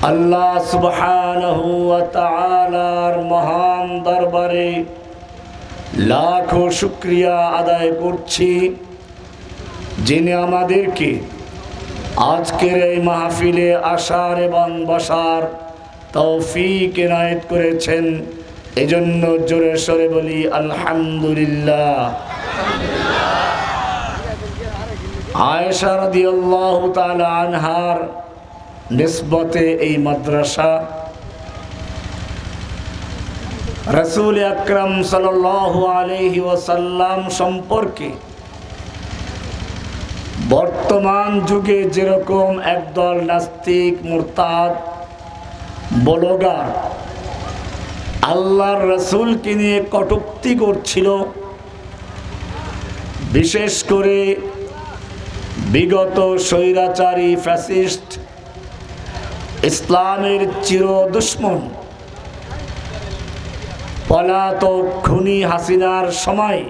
আল্লাহ সুবহানাহু ওয়া তাআলার মহান দরবারে লাখো শুকরিয়া আদায় করছি, যিনি আমাদেরকে আজকের এই মাহফিলে আসার এবং বসার তৌফিক এনায়েত করেছেন। এজন্য জোরে সোরে বলি আলহামদুলিল্লাহ। আয়েশা রাদিয়াল্লাহু তাআলা আনহার নিসবতে এই মাদ্রাসা রাসূল আকরাম সাল্লাল্লাহু আলাইহি ওয়াসাল্লাম সম্পর্কে বর্তমান যুগে যেরকম একদল নাস্তিক মুরতাদ ব্লগার আল্লাহর রাসূলকে নিয়ে কটূক্তি করছিল, বিশেষ করে বিগত স্বৈরাচারী ফ্যাসিস্ট ইসলামের চির দুশমন পলাতক খুনি হাসিনার সময়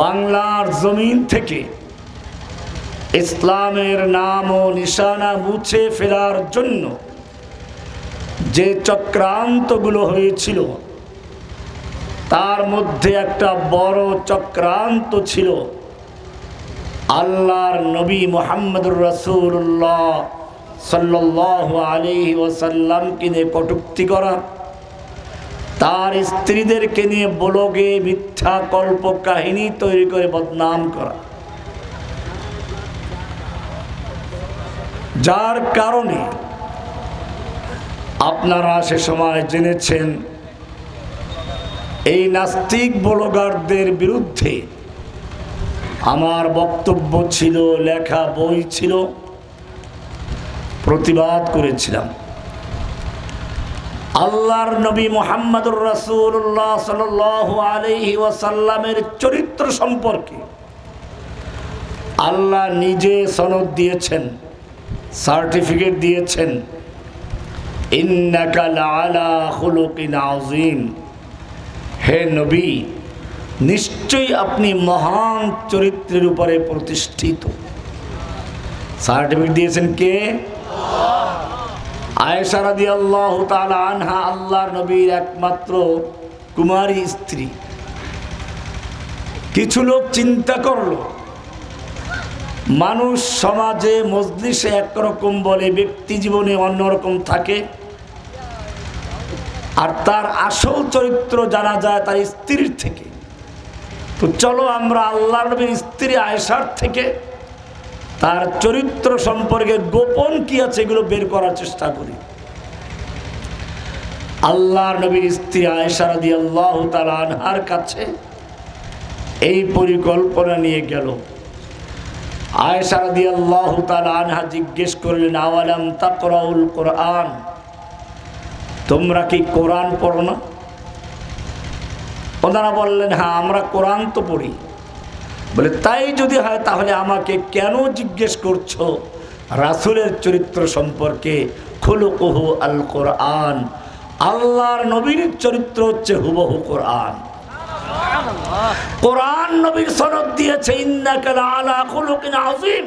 বাংলার জমিন থেকে ইসলামের নাম ও নিশানা মুছে ফেলার জন্য যে চক্রান্তগুলো হয়েছিল, তার মধ্যে একটা বড় চক্রান্ত ছিল আল্লাহর নবী মুহাম্মদুর রাসূলুল্লাহ সাল্লাল্লাহু আলাইহি ওয়াসাল্লামকে নিয়ে কটূক্তি করা, তার স্ত্রীদেরকে নিয়ে ব্লগে মিথ্যা কল্প কাহিনী তৈরি করে বদনাম করা, যার কারণে আপনারা সে সময় জেনেছেন এই নাস্তিক ব্লগারদের বিরুদ্ধে আমার বক্তব্য ছিল, লেখা বই ছিল, প্রতিবাদ করেছিলাম। আল্লাহর নবী মুহাম্মদুর রাসূলুল্লাহ সাল্লাল্লাহু আলাইহি ওয়াসাল্লামের চরিত্র সম্পর্কে আল্লাহ নিজে সনদ দিয়েছেন, সার্টিফিকেট দিয়েছেন, ইন্নাকা লাআলা খুলুকিন আযীম। হে নবী, নিশ্চয়ই আপনি মহান চরিত্রের উপরে প্রতিষ্ঠিত। সার্টিফিকেট দিয়েছেন কে? আয়েশা রাদিয়াল্লাহু তাআলা আনহা আল্লাহর নবীর একমাত্র কুমারী স্ত্রী। কিছু লোক চিন্তা করলো, মানুষ সমাজে মজলিসে একরকম বলে, ব্যক্তি জীবনে অন্যরকম থাকে, আর তার আসল চরিত্র জানা যায় তার স্ত্রীর থেকে। তো চলো আমরা আল্লাহর নবীর স্ত্রী আয়েশার থেকে তার চরিত্র সম্পর্কে গোপন কি আছে এগুলো বের করার চেষ্টা করি। আল্লাহর নবীর স্ত্রী আয়েশা রাদিয়াল্লাহু তাআলা আনহার কাছে এই পরিকল্পনা নিয়ে গেল। আয়েশা রাদিয়াল্লাহু তাআলা আনহা জিজ্ঞেস করলেন, আওয়ালাম তাকরাউল কোরআন, তোমরা কি কোরআন পড়ো না? ওনারা বললেন, হ্যাঁ আমরা কোরআন তো পড়ি। বলে, তাই যদি হয় তাহলে আমাকে কেন জিজ্ঞেস করছো রাসূলের চরিত্র সম্পর্কে? খুলুকুহু আল কোরআন, আল্লাহর নবীর চরিত্র হচ্ছে হুবহু কোরআন। কোরআন নবীর সনদ দিয়েছে, ইন্নাকা লাআলা খুলুকিন আযীম।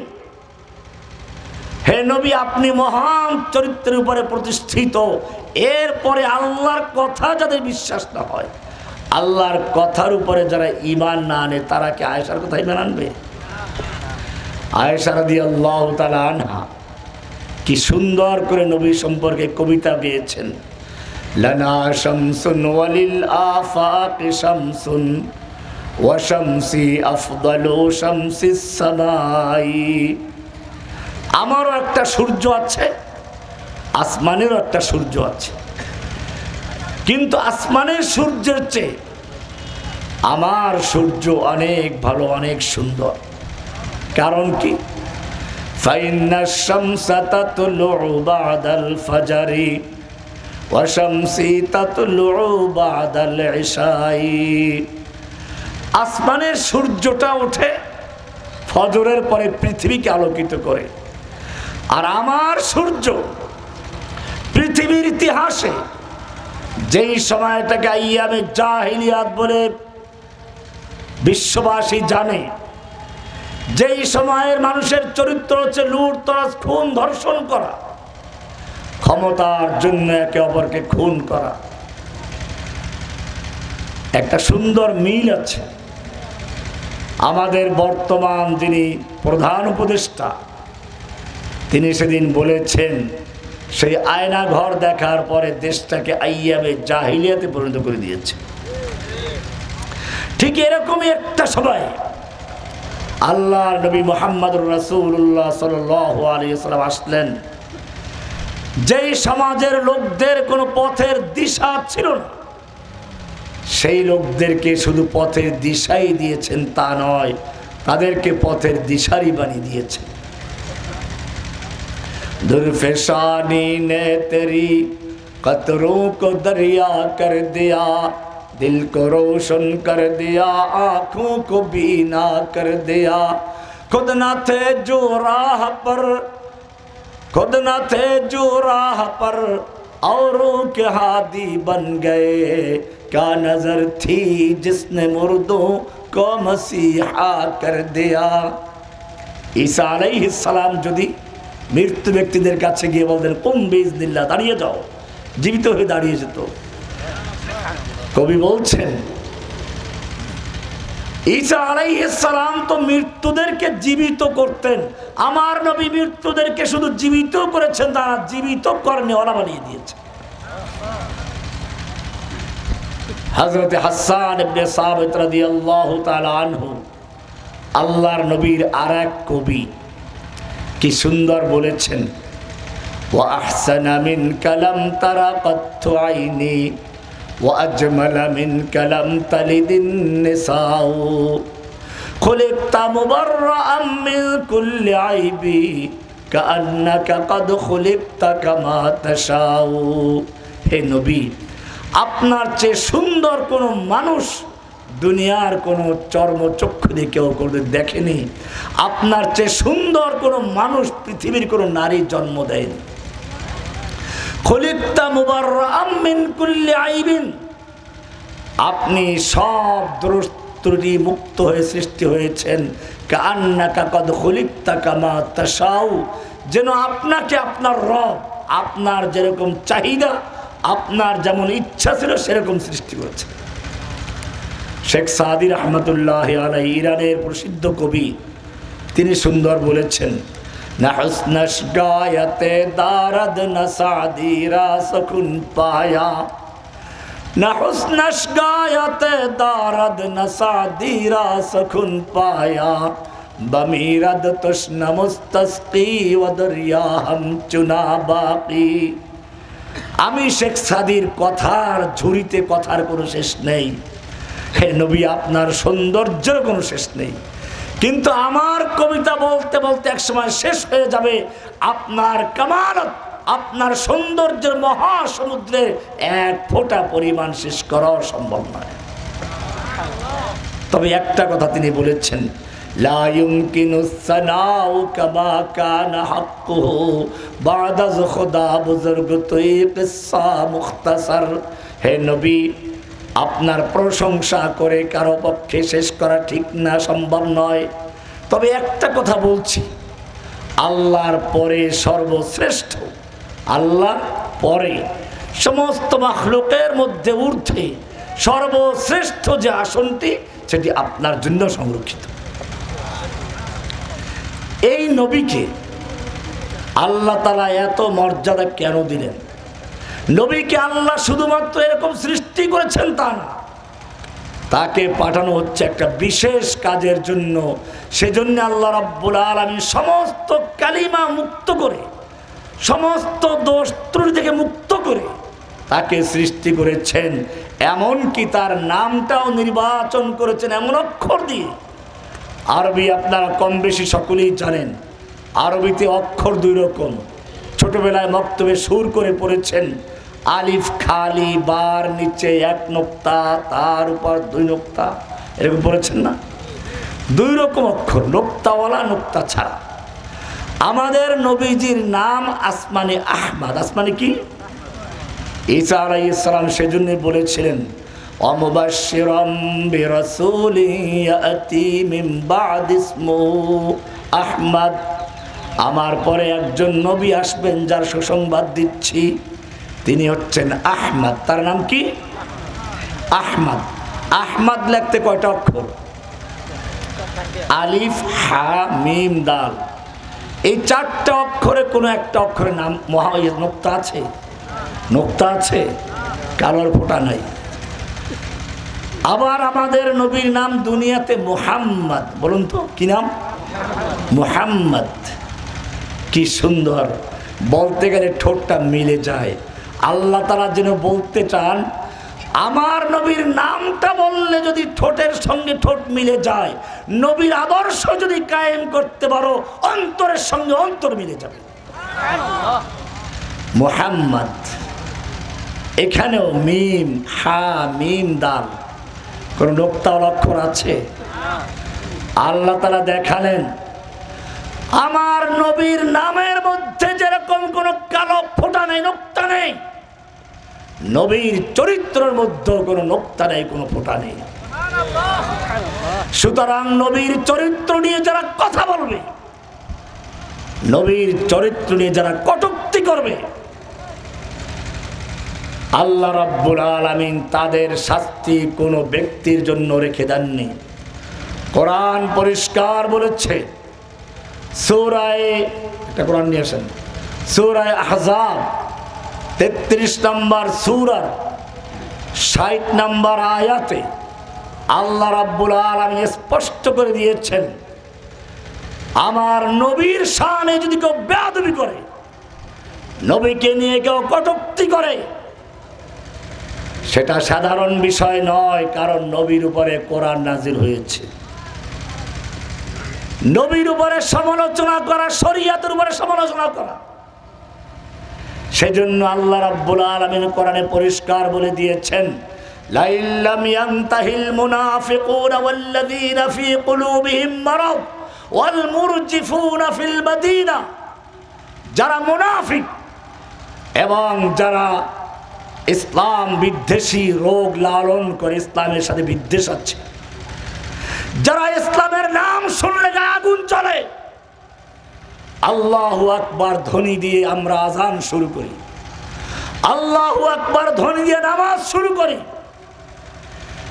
হে নবী, আপনি মহান চরিত্রের উপরে প্রতিষ্ঠিত। এরপরে আল্লাহর কথা যাদের বিশ্বাস না হয়, আল্লাহর কথার উপরে যারা ঈমান না আনে, তারা কি আয়েশার কথা ঈমান আনবে? আয়েশা রাদিয়াল্লাহু তাআলা আনহা কি সুন্দর করে নবী সম্পর্কে কবিতা গেয়েছেন। লানা শামসুন ওয়ালিল আফাকি শামসুন ওয়া শামসি আফদালু শামসিস সামাই। আমারও একটা সূর্য আছে, আসমানেরও একটা সূর্য আছে, কিন্তু আসমানের সূর্যের চেয়ে আমার সূর্য অনেক ভালো, অনেক সুন্দর। কারণ কি? ফাইন্নাশ শামসা তাতলুউ বা'দাল ফাজরি ওয়া শামসি তাতলুউ বা'দাল ইশাই। আসমানের সূর্যটা ওঠে ফজরের পরে পৃথিবীকে আলোকিত করে, আর আমার সূর্য পৃথিবীর ইতিহাসে যেই সময়টাকে আইয়ামে জাহিলিয়াত বলে বিশ্ববাসী জানে, যেই সময়ের মানুষের চরিত্র হচ্ছে লুটতরাজ, খুন, ধর্ষণ করা, ক্ষমতার জন্য একে অপরকে খুন করা। একটা সুন্দর মিল আছে। আমাদের বর্তমান যিনি প্রধান উপদেষ্টা, তিনি সেদিন বলেছেন সেই আয়না ঘর দেখার পরে দেশটাকে আইয়াবে জাহিলিয়াতে পরিণত করে দিয়েছে। ঠিক এরকমই একটা সময় আল্লাহর নবী মুহাম্মদুর রাসূলুল্লাহ সাল্লাল্লাহু আলাইহি ওয়াসাল্লাম আসলেন। যেই সমাজের লোকদের কোনো পথের দিশা ছিল না, সেই লোকদেরকে শুধু পথের দিশাই দিয়েছেন তা নয়, তাদেরকে পথের দিশারি বানিয়ে দিয়েছেন। दुर्फेशानी ने तेरी कतरों को दरिया कर दिया, दिल को रोशन कर दिया, आँखों को बीना कर दिया। खुद न थे जो राह पर, खुद न थे जो राह पर, औरों के हादी बन गए। क्या नजर थी जिसने मुर्दों को मसीहा कर दिया। ঈসা আলাইহিস সালাম যদি মৃত্যু ব্যক্তিদের কাছে গিয়ে বলতেন কুম বিইজনিল্লাহ, দাঁড়িয়ে যাও, জীবিত হয়ে দাঁড়িয়ে যেত। কবি বলছেন ঈসা আলাইহিস সালাম তো মৃত্যুদেরকে জীবিত করতেন, আমার নবী মৃত্যুদেরকে শুধু জীবিত করেছেন, তারা জীবিত কর্মওয়ালা বানিয়ে দিয়েছে। হযরত হাসান ইবনে সাবিত রাদিয়াল্লাহু তাআলা আনহু, আল্লাহর নবীর আরেক কবি, কি সুন্দর বলেছেন, ওয়া আহসানা মিন কালাম তারা কত্তু আইনি ওয়া আজমালা মিন কালাম তালিদিন নিসাউ, খুলিকতা মুবাররাআম মিন কুল্লি আইবি কাআন্নাকা কদ খুলিকতা কামা তাশাউ। হে নবী, আপনার চেয়ে সুন্দর কোনো মানুষ দুনিয়ার কোনো চর্মচক্ষু দিয়ে কেউ কোনোদিন দেখেনি, আপনার চেয়ে সুন্দর কোনো মানুষ পৃথিবীর কোনো নারী জন্ম দেয়নি। খুলিকতা মুবাররাআম মিন কুল্লি আইবিন, আপনি সব দোষ ত্রুটি মুক্ত হয়ে সৃষ্টি হয়েছেন। কাআন্নাকা কদ খুলিকতা কামা তাশাউ, যেন আপনাকে আপনার রব আপনার যেরকম চাহিদা, আপনার যেমন ইচ্ছা ছিল সেরকম সৃষ্টি করেছে। শেখ সাদি রহমতুল্লাহ আলাইহি, ইরানের প্রসিদ্ধ কবি, তিনি সুন্দর বলেছেন, না হুসনশ গায়তে দারদ না সাদি রা সুকুন পায়া, না হুসনশ গায়তে দারদ না সাদি রা সুকুন পায়া, বমিরদ তুষ্ণ মুস্তাসকি ওয়া দরিয়া হাম চুনা বাকি। আমি শেখ সাদির কথার ঝুড়িতে কথার কোনো শেষ নেই। হে নবী, আপনার সৌন্দর্যের কোনো শেষ নেই, কিন্তু আমার কবিতা বলতে বলতে একসময় শেষ হয়ে যাবে। আপনার কামালত, আপনার সৌন্দর্যের মহাসমুদ্রে এক ফোঁটা পরিমাণ শেষ করাও সম্ভব নয়। তবে একটা কথা তিনি বলেছেন, লা ইউমকিনুস সানাউ কামা কানা হাক্কুহু বাদা খুদা বুজুর্গ তুই কিসসা মুখতাসার। হে নবী, আপনার প্রশংসা করে কারো পক্ষে শেষ করা ঠিক না, সম্ভব নয়। তবে একটা কথা বলছি, আল্লাহর পরে সর্বশ্রেষ্ঠ, আল্লাহর পরে সমস্ত মাখলুকের মধ্যে ঊর্ধ্বে সর্বশ্রেষ্ঠ যে আসনটি, সেটি আপনার জন্য সংরক্ষিত। এই নবীকে আল্লাহ তাআলা এত মর্যাদা কেন দিলেন? নবীকে আল্লাহ শুধুমাত্র এরকম সৃষ্টি করেছেন তা না, তাকে পাঠানো হচ্ছে একটা বিশেষ কাজের জন্য। সেজন্য আল্লাহ রাব্বুল আলামিন সমস্ত কালিমা মুক্ত করে, সমস্ত দোষ ত্রুটি থেকে মুক্ত করে তাকে সৃষ্টি করেছেন। এমনকি তার নামটাও নির্বাচন করেছেন এমন অক্ষর দিয়ে। আরবি আপনারা কম বেশি সকলেই জানেন, আরবিতে অক্ষর দুই রকম। ছোটবেলায় মক্তবে সুর করে পড়েছেন, আলিফ খালি, বার নিচে এক নোক্তা, তার উপর দুই নোক্তা, এরকম পড়েছেন না? দুই রকম অক্ষর, নোক্তাওয়ালা, নোক্তা ছাড়া। আমাদের নবীজির নাম আসমানে আহমদ। আসমানে কি? ঈসা আলাইহিস সালাম সেজন্য বলেছিলেন, ومبشرا برسول يأتي من بعد اسمه أحمد আমার পরে একজন নবী আসবেন যার সুসংবাদ দিচ্ছি, তিনি হচ্ছেন আহমদ। তার নাম কি? আহমদ। আহমদ লিখতে কয়টা অক্ষর? আলিফ, হা, মিম, দাল। এই চারটা অক্ষরে কোনো একটা অক্ষরের নাম নোক্তা আছে? নোক্তা আছে, কালোর ফোঁটা নাই। আবার আমাদের নবীর নাম দুনিয়াতে মুহাম্মদ। বলুন তো কি নাম? মুহাম্মদ। কি সুন্দর, বলতে গেলে ঠোঁটটা মিলে যায়। আল্লাহ তাআলা যেন বলতে চান, আমার নবীর নামটা বললে যদি ঠোঁটের সঙ্গে ঠোঁট মিলে যায়, নবীর আদর্শ যদি কায়েম করতে পারো, অন্তরের সঙ্গে অন্তর মিলে যাবে। মুহাম্মদ। এখানেও মিম, হা, মিম, দাল, কোন নোক্তাওয়ালা অক্ষর আছে? আল্লাহ তাআলা দেখালেন আমার নবীর নামের মধ্যে যেরকম কোন কালো ফোঁটা নেই, নোক্তা নেই, নবীর চরিত্রের মধ্যে কোনো নোক্তা নেই, কোনো ফোঁটা নেই। সুতরাং নবীর চরিত্র নিয়ে যারা কথা বলবে, নবীর চরিত্র নিয়ে যারা কটূক্তি করবে, আল্লাহ রাব্বুল আলামিন তাদের শাস্তি কোনো ব্যক্তির জন্য রেখে দেননি। কোরআন পরিষ্কার বলেছে, সূরা একটা কোরআন নিয়ে আসেন, সূরা আহজাব 33 নম্বর সূরার 60 নম্বর আয়াতে আল্লাহ রাব্বুল আলামিন স্পষ্ট করে দিয়েছেন, আমার নবীর শানে যদি কেউ বেয়াদবি করে, নবীকে নিয়ে কেউ কটূক্তি করে, সেটা সাধারণ বিষয় নয়, কারণ নবীর উপরে কোরআন নাজিল হয়েছে। নবীর উপরে সমালোচনা করা, শরীয়তের উপরে সমালোচনা করা। সেজন্য আল্লাহ রাব্বুল আলামিন কোরআনে পরিষ্কার বলে দিয়েছেন, লা ইল্লাম ইয়ানতাহিল মুনাফিকুনা ওয়াল্লাযীনা ফী কুলুবিহিম মারাদ ওয়াল মুরজিফুনা ফিল মাদিনা। যারা মুনাফিক এবং যারা ইসলাম বিদ্বেষী রোগ লালন করে, ইসলামের সাথে বিদ্বেষ আছে, যারা ইসলামের নাম শুনলে গায়ে আগুন চলে, আল্লাহু আকবার ধ্বনি দিয়ে আমরা আযান শুরু করি, আল্লাহু আকবার ধ্বনি দিয়ে নামাজ শুরু করি,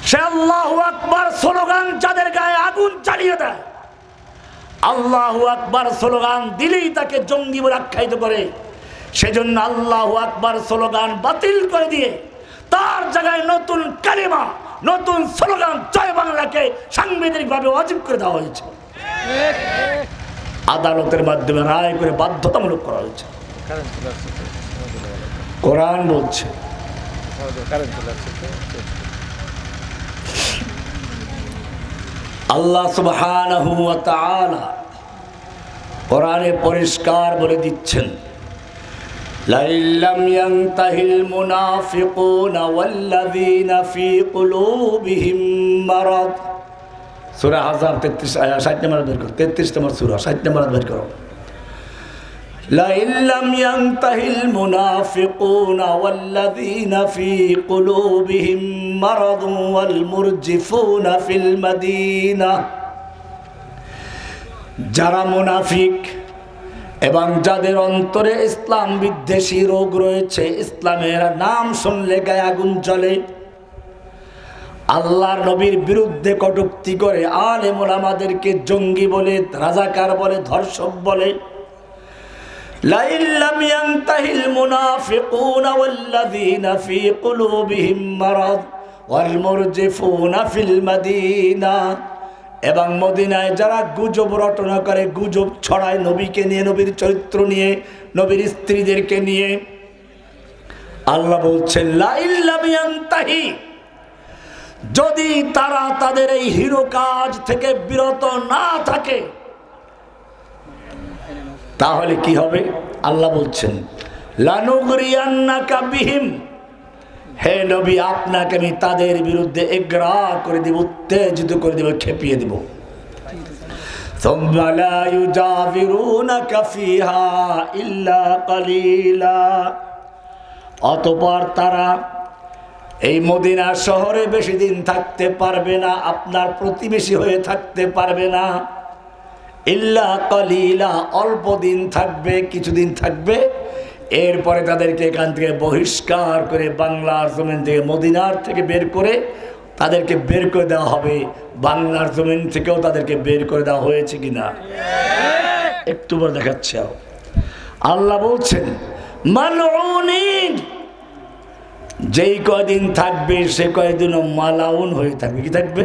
সে আল্লাহু আকবার স্লোগান যাদের গায়ে আগুন চালিয়ে দেয়, আল্লাহু আকবার স্লোগান দিলেই তাকে জঙ্গি বলে আখ্যায়িত করে, সেজন্য আল্লাহু আকবার স্লোগান বাতিল করে দিয়ে তার জায়গায় নতুন কালিমা, নতুন স্লোগান জয় বাংলাকে সাংবিধানিকভাবে ওয়াজিব করে দেওয়া হয়েছে। আদালতের মাধ্যমে রায় করে বাধ্যতামূলক করা হয়েছে। কোরআন বলছে, আল্লাহ সুবহানাহু ওয়া তাআলা কোরআনে পরিষ্কার বলে দিচ্ছেন, লা ইল্লাম ইয়ানতাহিল মুনাফিকুনা ওয়াল্লাযীনা ফী কুলুবিহিম মারাদ। সূরা আহজাব 60 নম্বর বের করো, 33 নম্বর সূরা 60 নম্বর বের করো। লা ইল্লাম ইয়ানতাহিল মুনাফিকুনা ওয়াল্লাযীনা ফী কুলুবিহিম মারাদ ওয়াল মুরজিফুনা ফিল মাদিনা। যারা মুনাফিক এবং যাদের অন্তরে ইসলাম বিদ্বেষী রোগ রয়েছে, ইসলামের নাম শুনলে গায়ে আগুন জ্বলে, আল্লাহর নবীর বিরুদ্ধে কটূক্তি করে, আলেম ওলামাদেরকে জঙ্গি বলে, রাজাকার বলে, ধর্ষক বলে, লা ইল্লাম ইয়ানতাহিল মুনাফিকুনা ওয়াল্লাযীনা ফী কুলুবিহিম মারাদ ওয়াল মুরজিফুনা ফিল মাদিনা। এবং মদিনায় যারা গুজব রটনা করে, গুজব ছড়ায় নবীকে নিয়ে, নবীর চরিত্র নিয়ে, নবীর স্ত্রীদেরকে নিয়ে, আল্লাহ বলছেন লা ইল্লাম ইয়ানতাহি, যদি তারা তাদের এই হিরো কাজ থেকে বিরত না থাকে, তাহলে কি হবে? আল্লাহ বলছেন লানুগরিয়ান্নাকা বিহিম, হে নবী আপনাকে আমি তাদের বিরুদ্ধে এগ্রা করে দেব, উত্তেজিত করে দেব, খেপিয়ে দেব। সুম্মা লা ইউজাবিরুনাকা ফিহা ইল্লা কালিলা, অতঃপর তারা এই মদিনা শহরে বেশি দিন থাকতে পারবে না, আপনার প্রতিবেশী হয়ে থাকতে পারবে না। ইল্লা কলিলা, অল্প দিন থাকবে, কিছুদিন থাকবে, এরপরে তাদেরকে এখান থেকে বহিষ্কার করে বাংলার জমিন থেকে, মদিনার থেকে বের করে তাদেরকে বের করে দেওয়া হবে। বাংলার জমিন থেকেও তাদেরকে বের করে দেওয়া হয়েছে কিনা একটু পর দেখাচ্ছে। আল্লাহ বলছেন মালউনিন, যেই কয়দিন থাকবে সে কয়দিন মালাউন হয়ে থাকবে। কি থাকবে?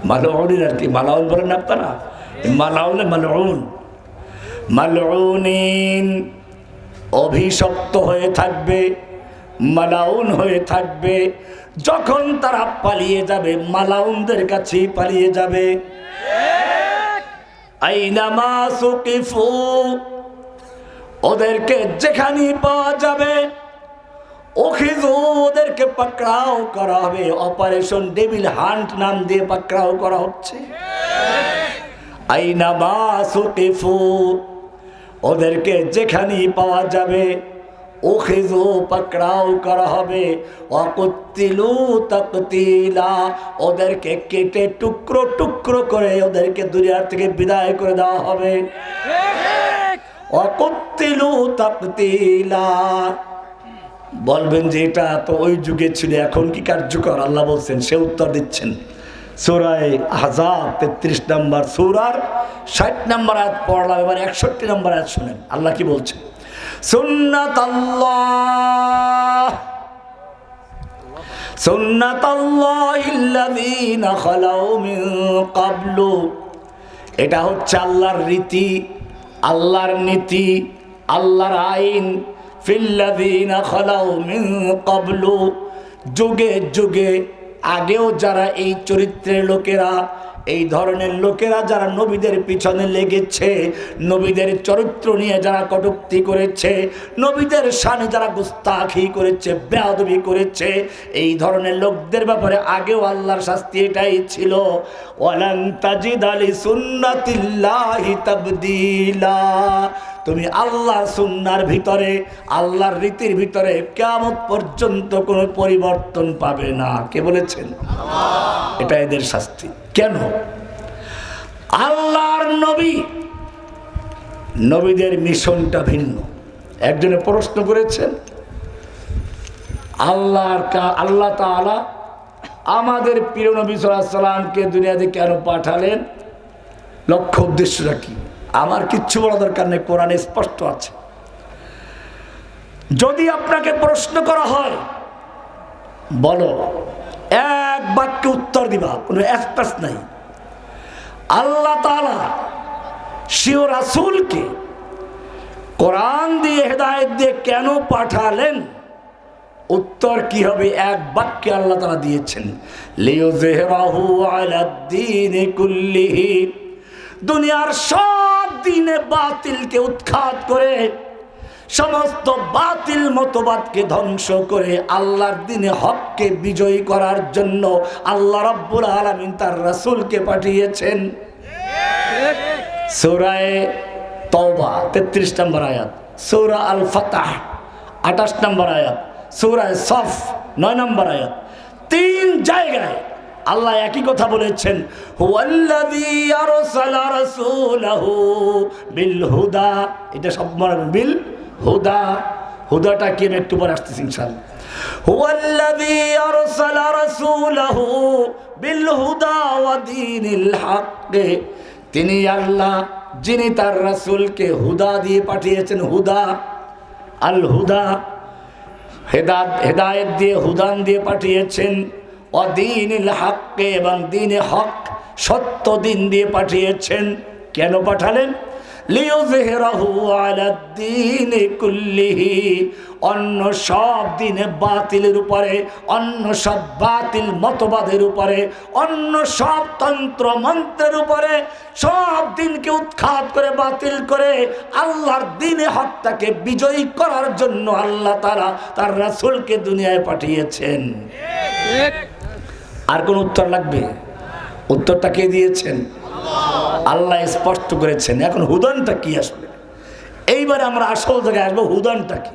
মালউনিন। আর কি মালাউন বলেন আপনারা? মালাউন, মালউন, মালউনিন, অভিশপ্ত হয়ে থাকবে, মালাউন হয়ে থাকবে। যখন তারা পালিয়ে যাবে মালাউনদের কাছে পালিয়ে যাবে। আইনামা সুকিফু, ওদেরকে যেখানে পাওয়া যাবে, ওখিজু, ওদেরকে পাকড়াও করা হবে। অপারেশন ডেভিল হান্ট নাম দিয়ে পাকড়াও করা হচ্ছে। আইনামা সুকিফু, ওদেরকে যেখানে পাওয়া যাবে, ওখিজু, পাকড়াও করা হবে। ওয়াকুতিলু তাকতিলা, ওদেরকে কেটে টুকরো টুকরো করে ওদেরকে দুনিয়ার থেকে বিদায় করে দেওয়া হবে। ওয়াকুতিলু তাকতিলা। বলবেন যে এটা তো ওই যুগে ছিল, এখন কি কার্যকর? আল্লাহ বলছেন, সে উত্তর দিচ্ছেন সূরা আহজাব 33 নম্বর সূরার 60 নম্বর আয়াত পড়লাম, এবার 61 নম্বর আয়াত শুনেন আল্লাহ কি বলছেন। সুন্নাতাল্লাহিল্লাযীনা খালাউ মিন ক্বাবলু, এটা হচ্ছে আল্লাহর রীতি, আল্লাহর নীতি, আল্লাহর আইন। ফিল্লাযীনা খালাউ মিন ক্বাবলু, যুগে যুগে আগেও যারা এই চরিত্রের লোকেরা, এই ধরনের লোকেরা যারা নবীদের পিছনে লেগেছে, নবীদের চরিত্র নিয়ে যারা কটূক্তি করেছে, নবীদের শানে যারা গুস্তাখি করেছে, বেয়াদবি করেছে, এই ধরনের লোকদের ব্যাপারে আগেও আল্লাহর শাস্তি এটাই ছিল। ওয়ালান তাজিদা লিসুন্নাতিল্লাহি তাবদীলা, তুমি আল্লাহর সুন্নার ভিতরে, আল্লাহর রীতির ভিতরে কিয়ামত পর্যন্ত কোনো পরিবর্তন পাবে না। কে বলেছেন? এটা এদের শাস্তি। কেন? আল্লাহর নবী, নবীদের মিশনটা ভিন্ন। একজনে প্রশ্ন করেছেন, আল্লাহ তাআলা আমাদের প্রিয় নবী সাল্লাল্লাহু আলাইহি সাল্লামকে দুনিয়াতে কেন পাঠালেন? লক্ষ্য উদ্দেশ্যটা কি? আমার কিচ্ছু বলা দরকার নেই, কোরআনে স্পষ্ট আছে। যদি আপনাকে প্রশ্ন করা হয়, বলো, এক বাক্যে উত্তর দিবা, কোনো এক্সপ্রেস নাই। আল্লাহ তাআলা শিও রাসূলকে কোরআন দিয়ে হেদায়েত দিয়ে কেন পাঠালেন? উত্তর কি হবে? এক বাক্যে আল্লাহ তাআলা দিয়েছেন, লিইয়ুযহিরাহু আলাদ-দীনি কুল্লিহি, দুনিয়ার সব দিনে বাতিলকে উৎখাত করে, সমস্ত বাতিল মতবাদকে ধ্বংস করে আল্লাহর দ্বীনে হককে বিজয়ী করার জন্য আল্লাহ রাব্বুল আলামিন তার রাসূলকে পাঠিয়েছেন। সূরা তাওবা 33 নম্বর আয়াত, সূরা আল ফাতহ 28 নম্বর আয়াত, সূরা সফ 9 নম্বর আয়াত, তিন জায়গায় আল্লাহ একই কথা বলেছেন, হুয়াল্লাযী আরসালা রাসূলাহু বিল হুদা। এটা সব মনে বিল হুদা, হুদাটা কি আমি একটু পরে আসতেছি ইনশাআল্লাহ। হুয়াল্লাযী আরসালা রাসূলাহু বিল হুদা ওয়া দীনিল হক, তিনি আল্লাহ যিনি তার রাসূলকে হুদা দিয়ে পাঠিয়েছেন। হুদা, আল হুদা, হেদায়েত দিয়ে, হুদান দিয়ে পাঠিয়েছেন। অদীনিল হককে, এবং দ্বীনে হক, সত্য দিন দিয়ে পাঠিয়েছেন। কেন পাঠালেন? লিইয়ুযহিরাহু আলাদ-দীনি কুল্লিহি, অন্য সব দিনে বাতিলের উপরে, অন্য সব বাতিল মতবাদের উপরে, অন্য সব তন্ত্র মন্ত্রের উপরে, সব দিনকে উৎখাত করে বাতিল করে আল্লাহর দ্বীনে হকটাকে বিজয়ী করার জন্য আল্লাহ তাআলা তার রাসূলকে দুনিয়ায় পাঠিয়েছেন। আর কোন উত্তর লাগবে? উত্তরটা কে দিয়েছেন? আল্লাহ স্পষ্ট করেছেন। এখন হুদানটা কি আসলে? এইবারে আমরা আসল জায়গায় আসবো। হুদানটা কি?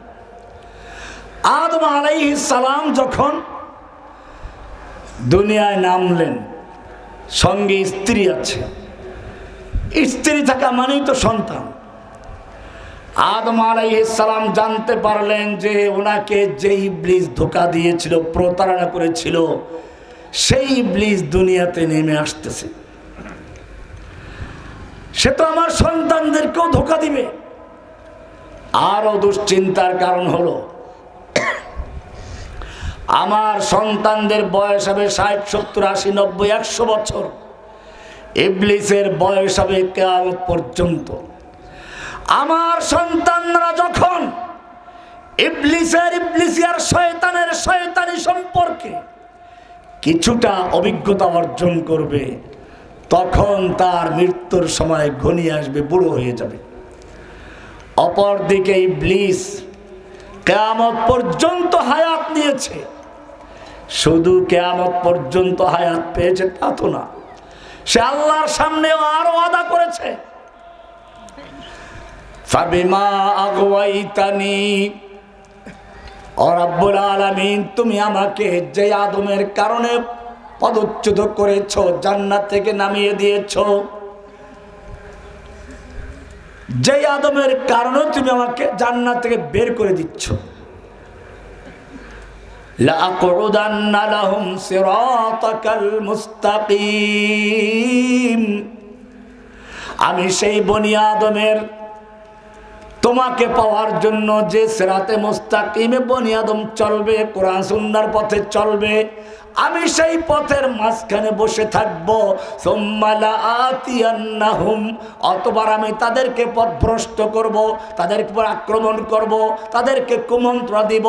আদম আলাইহিস সালাম যখন দুনিয়ায় নামলেন, সঙ্গে স্ত্রী আছে, স্ত্রী থাকা মানেই তো সন্তান। আদম আলাইহিস সালাম জানতে পারলেন যে ওনাকে যে ইবলিস ধোঁকা দিয়েছিল, প্রতারণা করেছিল, সেই ইবলিস দুনিয়াতে নেমে আসতেছে। সে তো আমার সন্তানদেরকেও ধোঁকা দিবে। আরো দুশ্চিন্তার কারণ হলো, আমার সন্তানদের বয়স হবে 60, 70, 80, 90, 100 বছর, ইবলিসের বয়স হবে কিয়ামত পর্যন্ত। আমার সন্তানরা যখন ইবলিসিয়ার শয়তানের শয়তানি সম্পর্কে কিছুটা অভিজ্ঞতা অর্জন করবে, তখন তার মৃত্যুর সময় ঘনিয়ে আসবে, বুড়ো হয়ে যাবে। অপরদিকে ইবলিস কিয়ামত পর্যন্ত হায়াত নিয়েছে। শুধু কিয়ামত পর্যন্ত হায়াত পেয়েছে তা তো না, সে আল্লাহর সামনেও আরো ওয়াদা করেছে, ফাবিমা আগওয়াইতানি, ও রাব্বুল আলামিন, তুমি আমাকে যে আদমের কারণে পদচ্যুত করেছো, জান্নাত থেকে নামিয়ে দিয়েছো, যে আদমের কারণে তুমি আমাকে জান্নাত থেকে বের করে দিচ্ছ, লাআকুদান্না লাহুম সিরাতাকাল মুস্তাকিম, আমি সেই বনি আদমের তোমাকে পাওয়ার জন্য যে সিরাতে মুস্তাকিমে বনি আদম চলবে, কোরআন সুন্নাহর পথে চলবে, আমি সেই পথের মাঝখানে বসে থাকবো। সুম্মা লাআতিয়ান্নাহুম, অতবার আমি তাদেরকে পথভ্রষ্ট করব, তাদের উপর আক্রমণ করব, তাদেরকে কুমন্ত্রণা দিব।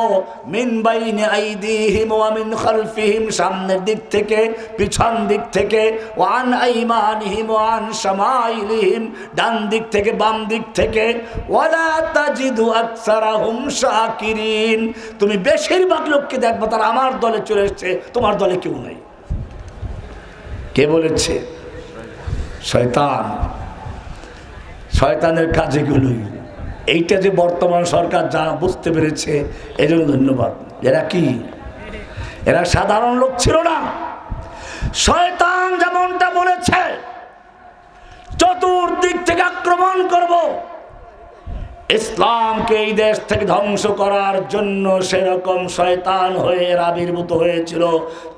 মিন বাইনি আইদিহিম ওয়া মিন খালফিহিম, সামনের দিক থেকে, পিছন দিক থেকে, ওয়া আন আইমানিহিম ওয়া আন শামাইলিহিম, ডান দিক থেকে, বাম দিক থেকে, ওয়ালা তাজিদু আকসারাহুম শাকিরিন, তুমি বেশিরভাগ লোককে দেখবো তারা আমার দলে চলে এসেছে, তোমার দলে কেউ নাই। কে বলেছে? শয়তান। শয়তানের কাজ এগুলোই। এইটা যে বর্তমান সরকার যা বুঝতে পেরেছে, এজন্য ধন্যবাদ। এরা কি? এরা সাধারণ লোক ছিল না। শয়তান যেমনটা বলেছে চতুর্দিক থেকে আক্রমণ করব, ইসলামকে এই দেশ থেকে ধ্বংস করার জন্য সেরকম শয়তান হয়ে আবির্ভূত হয়েছিল,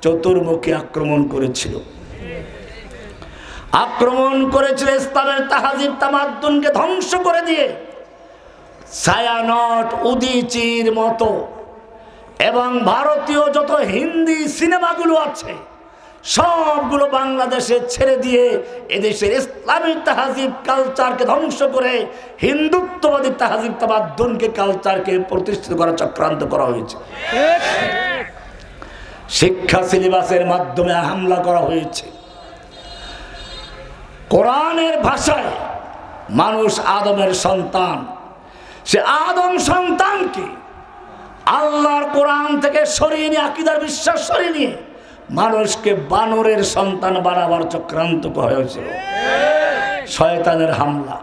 চতুর্মুখী আক্রমণ করেছিল। ইসলামের তাহাজিব তামাদ্দুনকে ধ্বংস করে দিয়ে ছায়ানট, উদীচির মতো এবং ভারতীয় যত হিন্দি সিনেমাগুলো আছে সবগুলো বাংলাদেশে ছেড়ে দিয়ে এদেশের ইসলামী তাহাজিব কালচারকে ধ্বংস করে হিন্দুত্ববাদী তাহাজিব তামাদ্দুনকে কালচারকে প্রতিষ্ঠিত করার চক্রান্ত করা হয়েছে। শিক্ষা সিলেবাসের মাধ্যমে হামলা করা হয়েছে। কোরআনের ভাষায় মানুষ আদমের সন্তান, সে আদম সন্তানকে আল্লাহর কোরআন থেকে সরিয়ে নিয়ে, আকীদার বিশ্বাস সরিয়ে নিয়ে মানুষকে বানরের সন্তান বানাবার চক্রান্ত করা হয়েছিল। শয়তানের হামলা।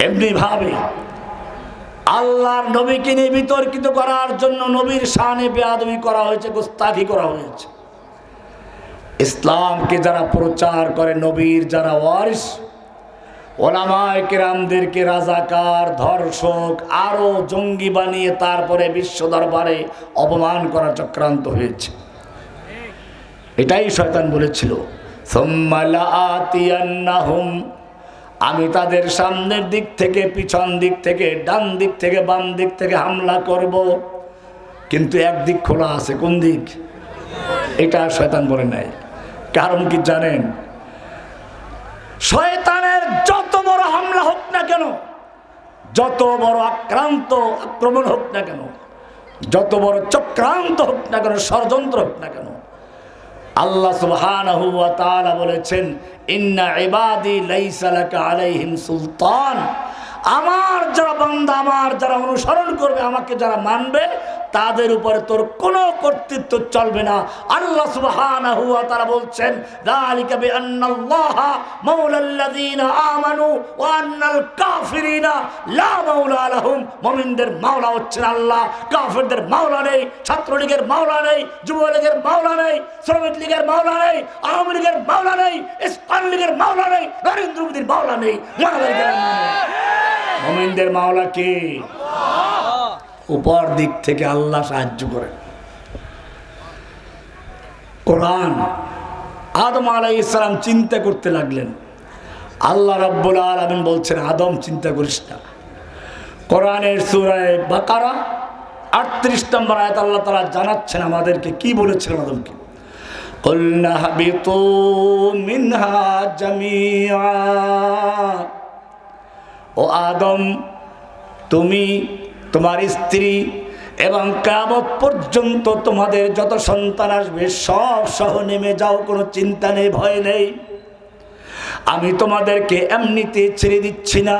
এমনি ভাবে আল্লাহর নবীকে নিয়ে বিতর্কিত করার জন্য নবীর শানে বেয়াদবি করা হয়েছে, গোস্তাখি করা হয়েছে। ইসলামকে যারা প্রচার করে, নবীর যারা ওয়ারিস, ওলামায়ে কেরামদেরকে রাজাকার, ধর্ষক, আরো জঙ্গি বানিয়ে তারপরে বিশ্ব দরবারে অপমান করার চক্রান্ত হয়েছে। এটাই শয়তান বলেছিল, সুম্মা লাআতিয়ান্নাহুম, আমি তাদের সামনের দিক থেকে, পিছন দিক থেকে, ডান দিক থেকে, বাম দিক থেকে হামলা করব। কিন্তু একদিক খোলা আছে। কোন দিক? এটা শয়তান বলে নাই। কারণ কি জানেন? শয়তানের যত বড় হামলা হোক না কেন, যত বড় আক্রমণ হোক না কেন, যত বড় চক্রান্ত হোক না কেন, ষড়যন্ত্র হোক না কেন, আল্লাহ সুবহানাহু ওয়া তাআলা বলেছেন, ইন্না ইবাদি লাইসা লাকা আলাইহিম সুলতান, আমার যারা বান্দা, আমার যারা অনুসরণ করবে, আমাকে যারা মানবে, তাদের উপরে তোর কোনো কর্তৃত্ব চলবে না। আল্লাহ সুবহানাহু ওয়া তাআলা বলছেন, যালিকা বিআন্নাল্লাহা মাওলাল্লাযীনা আমানু ওয়া আন্নাল কাফিরিনা লা মাওলা লাহুম। মুমিনদের মাওলা হচ্ছেন আল্লাহ, কাফিরদের মাওলা নেই। ছাত্রলীগের মাওলা নেই, যুবলীগের মাওলা নেই, শ্রমিক লীগের মাওলা নেই, আওয়ামী লীগের মাওলা নেই, ইসলাম লীগের মাওলা নেই, নরেন্দ্র মোদীর মাওলা নেই। মুমিনদের মাওলা কে? উপর দিক থেকে আল্লাহ সাহায্য করেন। কোরআন, আদম আলাইহিস সালাম চিন্তা করতে লাগলেন। আল্লাহ রাব্বুল আলামিন বলছেন, আদম চিন্তা করিস না। কোরআনের সূরা বাকারা 38 নম্বর আয়াত আল্লাহ তাআলা জানাচ্ছেন আমাদেরকে কি বলেছিলেন আদমকে। কুলনা হাবিতু মিনহা জামিআ। ও আদম, তুমি, তোমার স্ত্রী এবং কিয়ামত পর্যন্ত তোমাদের যত সন্তান আসবে সব সহ নেমে যাও, কোনো চিন্তা নেই, ভয় নেই। আমি তোমাদেরকে এমনিতে ছেড়ে দিচ্ছি না।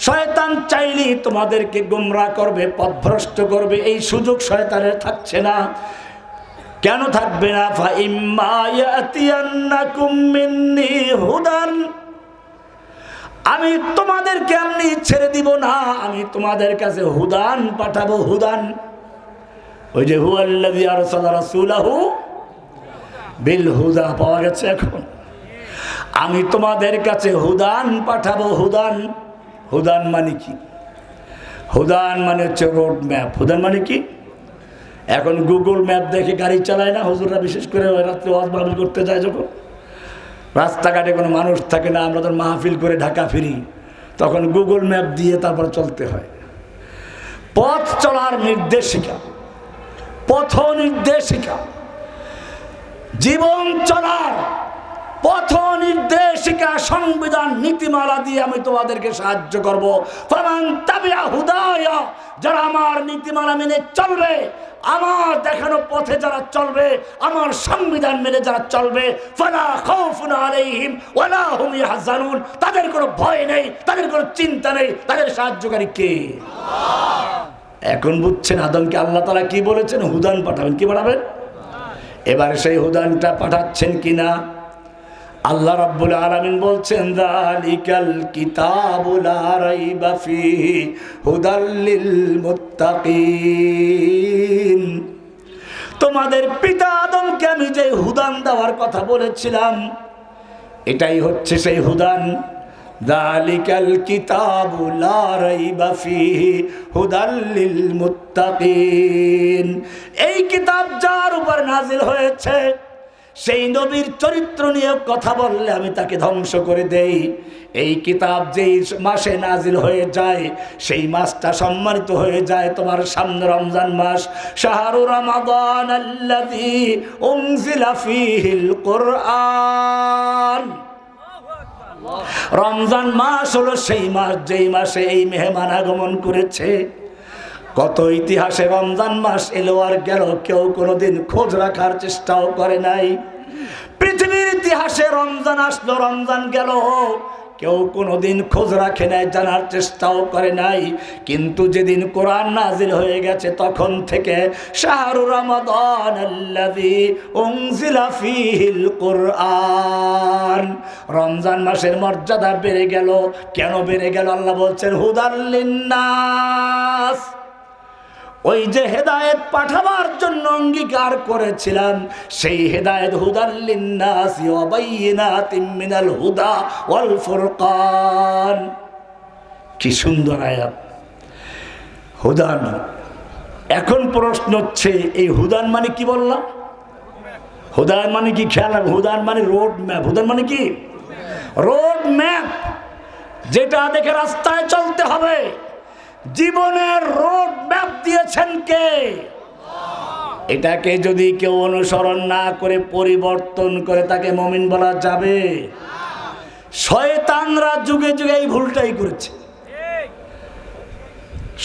শয়তান চাইলে তোমাদেরকে গোমরাহ করবে, পথভ্রষ্ট করবে, এই সুযোগ শয়তানের থাকছে না। কেন থাকবে না? ফা ইম্মা ইয়াতিয়ান্নাকুম মিন্নি হুদান। আমি তোমাদেরকে এমনি ছেড়ে দিব না, আমি তোমাদের কাছে হুদান পাঠাবো। হুদান, ওই যে হুয়াল্লাযী আরসালা রাসূলাহু বিল হুদা পাওয়া গেছে এখন। আমি তোমাদের কাছে হুদান পাঠাবো। হুদান, হুদান মানে কি? হুদান মানে হচ্ছে রোড ম্যাপ। হুদান মানে কি? এখন গুগল ম্যাপ দেখে গাড়ি চালায় না হুজুররা, বিশেষ করে রাত্রে ওয়াজ মাহফিল করতে যায় যখন, রাস্তাঘাটে কোনো মানুষ থাকে না, আমরা তো মাহফিল করে ঢাকা ফিরি, তখন গুগল ম্যাপ দিয়ে তারপর চলতে হয়। পথ চলার নির্দেশিকা, পথ নির্দেশিকা, জীবন চলার পথ নির্দেশিকা, সংবিধান, নীতিমালা দিয়ে আমি তোমাদেরকে সাহায্য করব। ফামান তাবিআ হুদায়া, যারা আমার নীতিমালা মেনে চলবে, আমার দেখানো পথে যারা চলবে, আমার সংবিধান মেনে যারা চলবে, ফালা খাউফুন আলাইহিম ওয়ালা হুম ইয়াহজানুন, তাদের কোনো ভয় নেই, তাদের কোনো চিন্তা নেই। তাদের সাহায্যকারী কে? আল্লাহ। এখন বুঝছেন আদমকে আল্লাহ তাআলা কি বলেছেন? হুদান পাঠাবেন। কি পাঠাবেন? এবারে সেই হুদানটা পাঠাচ্ছেন কিনা? আল্লাহ রাব্বুল আলামিন বলছেন, যালিকাল কিতাবু লা রাইবা ফীহি হুদাল লিল মুত্তাকিন। তোমাদের পিতা আদমকে আমি যে হুদান দেওয়ার কথা বলেছিলাম, এটাই হচ্ছে সেই হুদান। যালিকাল কিতাবু লা রাইবা ফীহি হুদাল লিল মুত্তাকিন। এই কিতাব যার উপর নাজিল হয়েছে, সেই নবীর চরিত্র নিয়ে কথা বললে আমি তাকে ধ্বংস করে দেই। এই কিতাব যেই মাসে নাজিল হয়ে যায়, সেই মাসটা সম্মানিত হয়ে যায় তোমার সামনে রমজান মাস। শাহরু রমাদান আল্লাযী উনজিলা ফীহিল কুরআন। রমজান মাস হলো সেই মাস যেই মাসে এই মেহমান আগমন করেছে। কত ইতিহাসে রমজান মাস এলো আর গেল, কেউ কোনোদিন খোঁজ রাখার চেষ্টাও করে নাই। পৃথিবীর ইতিহাসে রমজান আসলো, রমজান গেল, কেউ কোনোদিন খোঁজ রাখে নাই, জানার চেষ্টাও করে নাই। কিন্তু যেদিন কোরআন নাজিল হয়ে গেছে, তখন থেকে শাহরু রমাদান আল্লাযী উনজিলা ফীহিল কুরআন, রমজান মাসের মর্যাদা বেড়ে গেল। কেন বেড়ে গেল? আল্লাহ বলছেন, হুদাল লিন্নাস। ওই যে হেদায়েত পাঠাবার জন্য অঙ্গীকার করেছিলাম, সেই হেদায়েত হুদাল লিন্নাস ওয়া বাইয়িনাতিম মিনাল হুদা ওয়াল ফুরকান। কি সুন্দর আয়াত, হুদান। এখন প্রশ্ন হচ্ছে, এই হুদান মানে কি বললাম? হুদান মানে কি? খেয়াল রাখবেন, হুদান মানে রোড ম্যাপ। হুদান মানে কি? রোড ম্যাপ, যেটা দেখে রাস্তায় চলতে হবে। জীবনের রোড ম্যাপ দিয়েছেন কে? এটাকে যদি কেউ অনুসরণ না করে পরিবর্তন করে, তাকে মুমিন বলা যাবে? শয়তানরা যুগে যুগে এই ভুলটাই করেছে।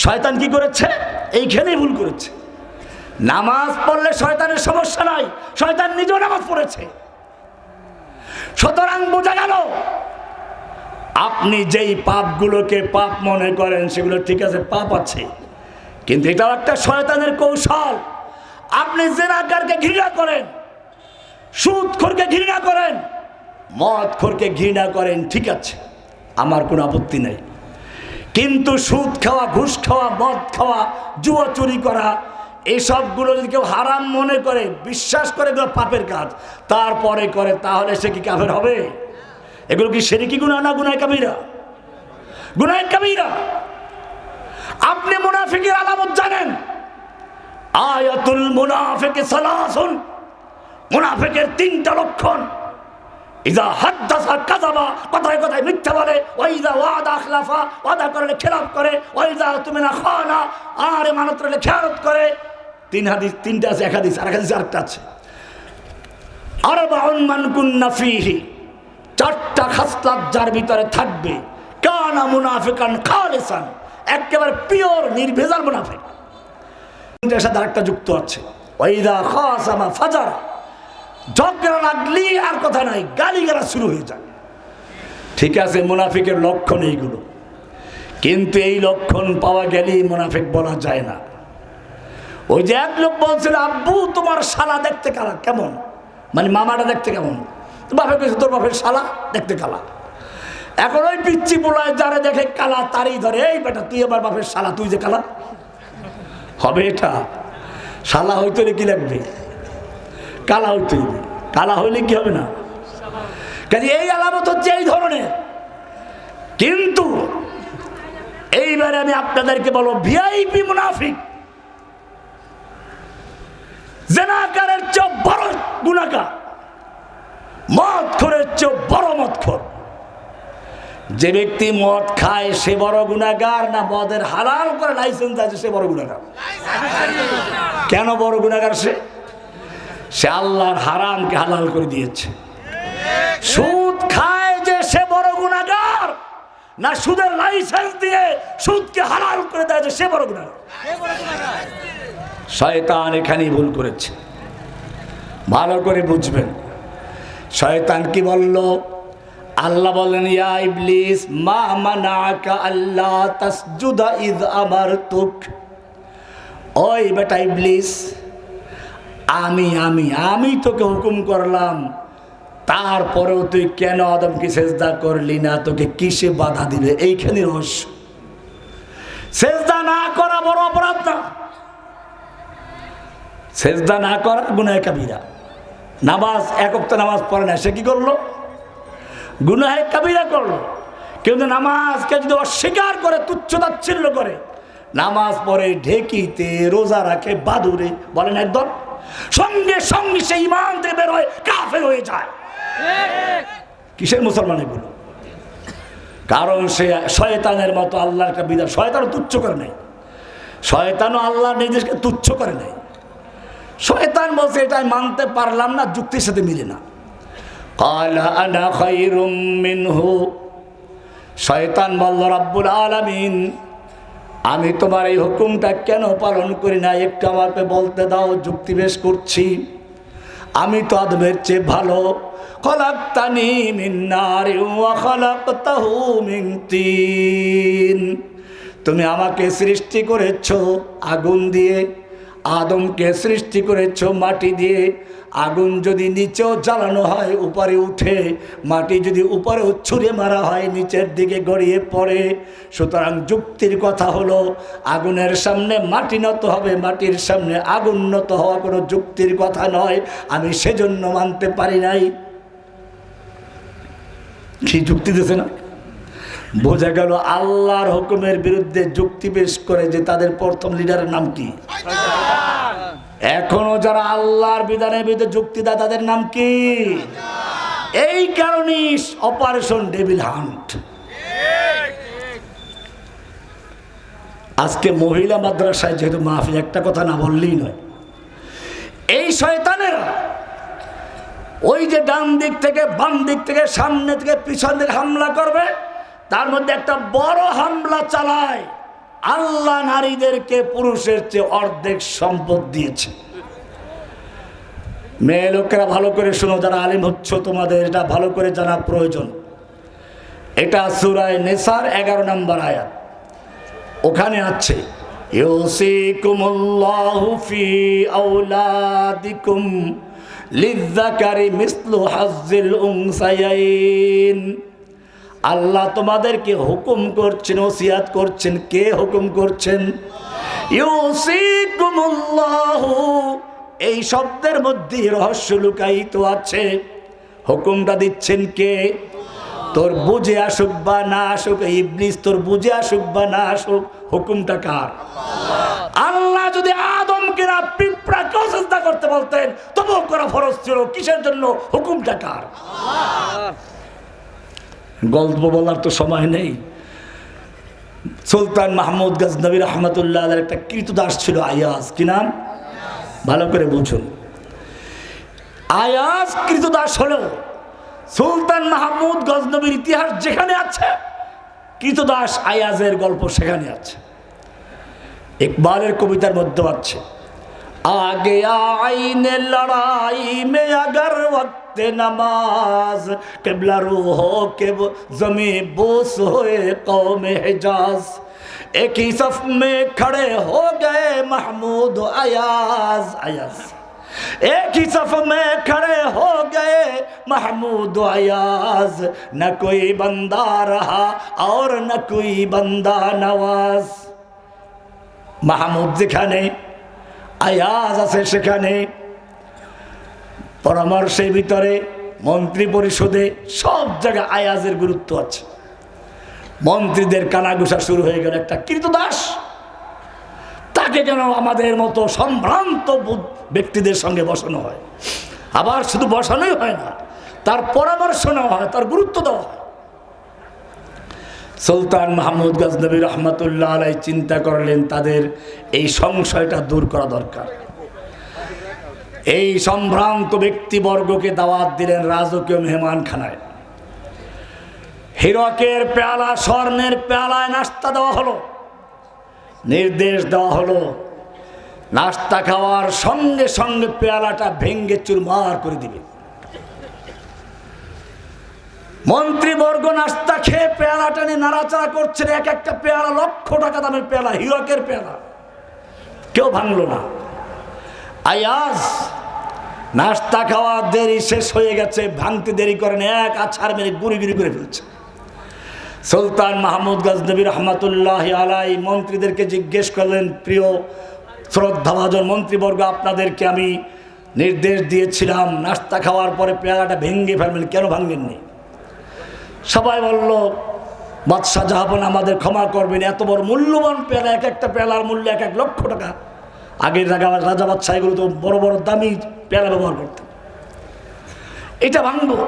শয়তান কি করেছে? এইখানেই ভুল করেছে। নামাজ পড়লে শয়তানের সমস্যা নাই, শয়তান নিজেও নামাজ পড়েছে। সুতরাং বোঝা গেল আপনি যেই পাপগুলোকে পাপ মনে করেন সেগুলো ঠিক আছে, পাপ আছে, কিন্তু এটাও একটা শয়তানের কৌশল। আপনি জিনাকারকে ঘৃণা করেন, সুদখোরকে ঘৃণা করেন, মদখোরকে ঘৃণা করেন, ঠিক আছে, আমার কোনো আপত্তি নেই। কিন্তু সুদ খাওয়া, ঘুষ খাওয়া, মদ খাওয়া, জুয়া চুরি করা, এইসবগুলো যদি কেউ হারাম মনে করে, বিশ্বাস করে এগুলো পাপের কাজ, তারপরে করে, তাহলে সে কি কাফের হবে? এগুলো কি শিরকি গুনাহ না গুনাহে কাবীরা? গুনাহে কাবীরা। আপনি মুনাফিকের আলামত জানেন? আয়াতুল মুনাফিক সালাসুন, মুনাফিকের 3টা লক্ষণ। ইজা হাদ্দাসা কাযাবা, কথায় কথায় মিথ্যা বলে, ওয়া ইজা ওয়াদা আখলাফা, ওয়াদা করলে খেলাফ করে, ওয়া ইজা তুমিনা খানা, আর আমানত করলে খেয়ানত করে। 3 হাদিস, 3টা আছে, 1 হাদিস, আর 1 হাদিস আরেকটা আছে। আরবাউন মান কুন্না ফীহি, 4টা খাসলাত যার ভিতরে থাকবে, কানা মুনাফিকান খালিসান, একেবারে পিওর নির্ভেজাল মুনাফিক। 3টার সাথে আরেকটা যুক্ত আছে, ওয়া ইজা খাসামা ফাজারা, ঝগড়া লাগলি আর কথা নাই, গালিগালা শুরু হয়ে যায়। ঠিক আছে, মুনাফিকের লক্ষণ এইগুলো, কিন্তু এই লক্ষণ পাওয়া গেলেই মুনাফিক বলা যায় না। ওই যে এক লোক বলছিল, আব্বু তোমার শালা দেখতে কালা কেমন, মানে মামাটা দেখতে কেমন? বাপে কেছে তোর বাপের শালা দেখতে কালা। এখন ওই পিচ্ছি পোলায় যারা দেখে কালা তারই ধরে, এই বেটা তুই আমার বাপের শালা, তুই যে কালা হবে, এটা শালা হইতে কি লাগবে? কালা হইতে হবে। কালা হইলে কি হবে না? কাজে এই আলামত হচ্ছে এই ধরনের। কিন্তু এইবারে আমি আপনাদেরকে বলবো, ভিআইপি মুনাফিক, জিনাকারের চেয়ে বড় গুনাহগার, মদখোরের চেয়ে বড় মদখোর। যে ব্যক্তি মদ খায় সে বড় গুনাহগার, না মদের হালাল করে লাইসেন্স আছে সে বড় গুনাহগার? কেন বড় গুনাহগার? সে আল্লাহর হারামকে হালাল করে দিয়েছে। সুদ খায় যে সে বড় গুনাহগার, না সুদের লাইসেন্স দিয়ে সুদকে হালাল করে দেয় যে সে বড় গুনাহগার? শয়তান এখানেই ভুল করেছে, ভালো করে বুঝবেন। শয়তান কি বলল? আল্লাহ বলেন, ইয়া ইবলিস মা মানাকা আল্লা তাসজুদা ইয আমারতুক। ওই বেটা ইবলিস, আমি তোকে হুকুম করলাম, তারপরেও তুই কেন আদমকে সেজদা করলি না? তোকে কিসে বাধা দিবে? এইখানে রহস্য। সেজদা না করা বড় অপরাধ না, সেজদা না করা গুনাহে কাবীরা। নামাজ, 1 ওয়াক্ত নামাজ পড়ে না, সে কি করলো? গুনাহে কাবীরা করলো। কিন্তু নামাজকে যদি অস্বীকার করে, তুচ্ছ তাচ্ছিল্য করে, নামাজ পড়ে ঢেকিতে, রোজা রাখে, বাদুরে, বলেন একদম, সঙ্গে সঙ্গে সে ঈমান থেকে বের হয়ে কাফের হয়ে যায়। কিসের মুসলমান এগুলো? কারণ সে শয়তানের মতো আল্লাহর একটা বিধান, শয়তানও তুচ্ছ করে নাই, শয়তানও আল্লাহর নির্দেশকে তুচ্ছ করে নাই। শয়তান বলছে এটা মানতে পারলাম না, যুক্তির সাথে মিলে না। ক্বালা আনা খায়রুম মিনহু, শয়তান বলল, রব্বুল আলামিন আমি তোমার এই হুকুমটা কেন পালন করি না, একটু আমাকে বলতে দাও, যুক্তি বেশ করছি। আমি তো আদমের চেয়ে ভালো। খলাকতানি মিন নারিন ওয়া খলাকতাহু মিন তিন, তুমি আমাকে সৃষ্টি করেছো আগুন দিয়ে, আদমকে সৃষ্টি করেছো মাটি দিয়ে। আগুন যদি নিচেও জ্বালানো হয় উপরে উঠে, মাটি যদি উপরেও ছুঁড়ে মারা হয় নিচের দিকে গড়িয়ে পড়ে। সুতরাং যুক্তির কথা হলো, আগুনের সামনে মাটি নত হবে, মাটির সামনে আগুন নত হওয়া কোনো যুক্তির কথা নয়। আমি সেজন্য মানতে পারি নাই। কি যুক্তি দিয়েছে না? বোঝা গেল আল্লাহর হুকুমের বিরুদ্ধে যুক্তি পেশ করে যে তাদের প্রথম লিডারের নাম কি? এখনো যারা আল্লাহর বিধানের বিরুদ্ধে যুক্তি দেয় তাদের নাম কি? এই কারণেই অপারেশন ডেভিল হান্ট। আজকে মহিলা মাদ্রাসায় যেহেতু মাহফিল, একটা কথা না বললেই নয়, এই শয়তানেরা ওই যে ডান দিক থেকে, বাম দিক থেকে, সামনে থেকে, পিছন দিকে হামলা করবে, তার মধ্যে একটা বড় হামলা চালায়। আল্লাহ নারীদেরকে পুরুষের চেয়ে অর্ধেক সম্পদ দিয়েছে। মেয়ে লোকেরা ভালো করে শোনো, যারা আলিম হচ্ছ তোমাদের এটা ভালো করে জানা প্রয়োজন। এটা সূরা নিসার 11 নম্বর আয়াত। ওখানে আছে ইউসিকুমুল্লাহু ফি আওলাদিকুম লিযযাকারি মিসলু হাজ্জিল উনসায়াইন। আল্লাহ তোমাদেরকে হুকুম করছেন, ওসিয়াত করছেন। কে হুকুম করছেন? ইউসিকুমুল্লাহু, এই শব্দের মধ্যে রহস্য লুকায়িত আছে। হুকুমটা দিচ্ছেন কে? তোর বুঝে আসুক বা না আসুক, ইবলিস তোর বুঝে আসুক বা না আসুক, হুকুমটা কার? আল্লাহ যদি আদমকে না পিঁপড়াকেও সিজদা করতে বলতেন তবুও করা ফরজ ছিল। কিসের জন্য? হুকুমটা কার? গল্প বলার তো সময় নেই। সুলতান মাহমুদ গজনবী রহমতুল্লাহ আলাইহির একটা কৃতদাস ছিল আয়াজ। কি নাম? ভালো করে বুঝুন। আয়াজ কৃতদাস হলো সুলতান মাহমুদ গজনবীর ইতিহাস যেখানে আছে, কৃতদাস আয়াজের গল্প সেখানে আছে। ইকবালের কবিতার মধ্যে আছে, আগে আইনে লড়াই মে अगर वक्त नमाज किबला रूह के जमी बोस होए कौम हिजाज एक ही सफ में खड़े हो गए महमूद अयाज। अयाज एक ही सफ में खड़े हो गए महमूद अयाज, न कोई बंदा रहा और न कोई बंदा नवाज। মাহমুদ যেখানে, আয়াজ আছে সেখানে। পরামর্শের ভিতরে, মন্ত্রী পরিষদে, সব জায়গায় আয়াজের গুরুত্ব আছে। মন্ত্রীদের কানাঘুষা শুরু হয়ে গেল। একটা কৃতদাস, তাকে যেন আমাদের মতো সম্ভ্রান্ত ব্যক্তিদের সঙ্গে বসানো হয়। আবার শুধু বসানোই হয় না, তার পরামর্শ নেওয়া হয়, তার গুরুত্ব দেওয়া হয়। সুলতান মাহমুদ গজনবী রহমতুল্লাহ আলাইহি চিন্তা করলেন তাদের এই সংশয়টা দূর করা দরকার। এই সম্ভ্রান্ত ব্যক্তিবর্গকে দাওয়াত দিলেন রাজকীয় মেহমানখানায়। হীরকের পেয়ালা, স্বর্ণের পেয়ালায় নাস্তা দেওয়া হলো। নির্দেশ দেওয়া হলো নাস্তা খাওয়ার সঙ্গে সঙ্গে পেয়ালাটা ভেঙ্গে চুরমার করে দিবে। মন্ত্রীবর্গ নাস্তা খেয়ে পেয়ালাটা নিয়ে নাড়াচাড়া করছেন। এক একটা পেয়ালা লক্ষ টাকা দামের পেয়ালা, হীরকের পেয়ালা, কেউ ভাঙলো না। আয়াজ নাস্তা খাওয়া দেরি শেষ হয়ে গেছে, ভাঙতে দেরি করেন, এক আছাড় মেরে গুড়ি গুড়ি করে ফেলছে। সুলতান মাহমুদ গজনবী রহমতুল্লাহ আলাইহি মন্ত্রীদেরকে জিজ্ঞেস করলেন, প্রিয় শ্রদ্ধাভাজন মন্ত্রীবর্গ, আপনাদেরকে আমি নির্দেশ দিয়েছিলাম নাস্তা খাওয়ার পরে পেয়ালাটা ভেঙে ফেলবেন, কেন ভাঙেননি? সবাই বলল, বাদশাহ জাহাপন আমাদের ক্ষমা করবেন, এত বড় মূল্যবান পেয়ালা, এক একটা পেয়ালার মূল্য 1 লক্ষ টাকা। আগের রাজা বাদশাহ এগুলো তো বড় বড় দামি পেয়ালা ব্যবহার করতেন, এটা ভাঙবো।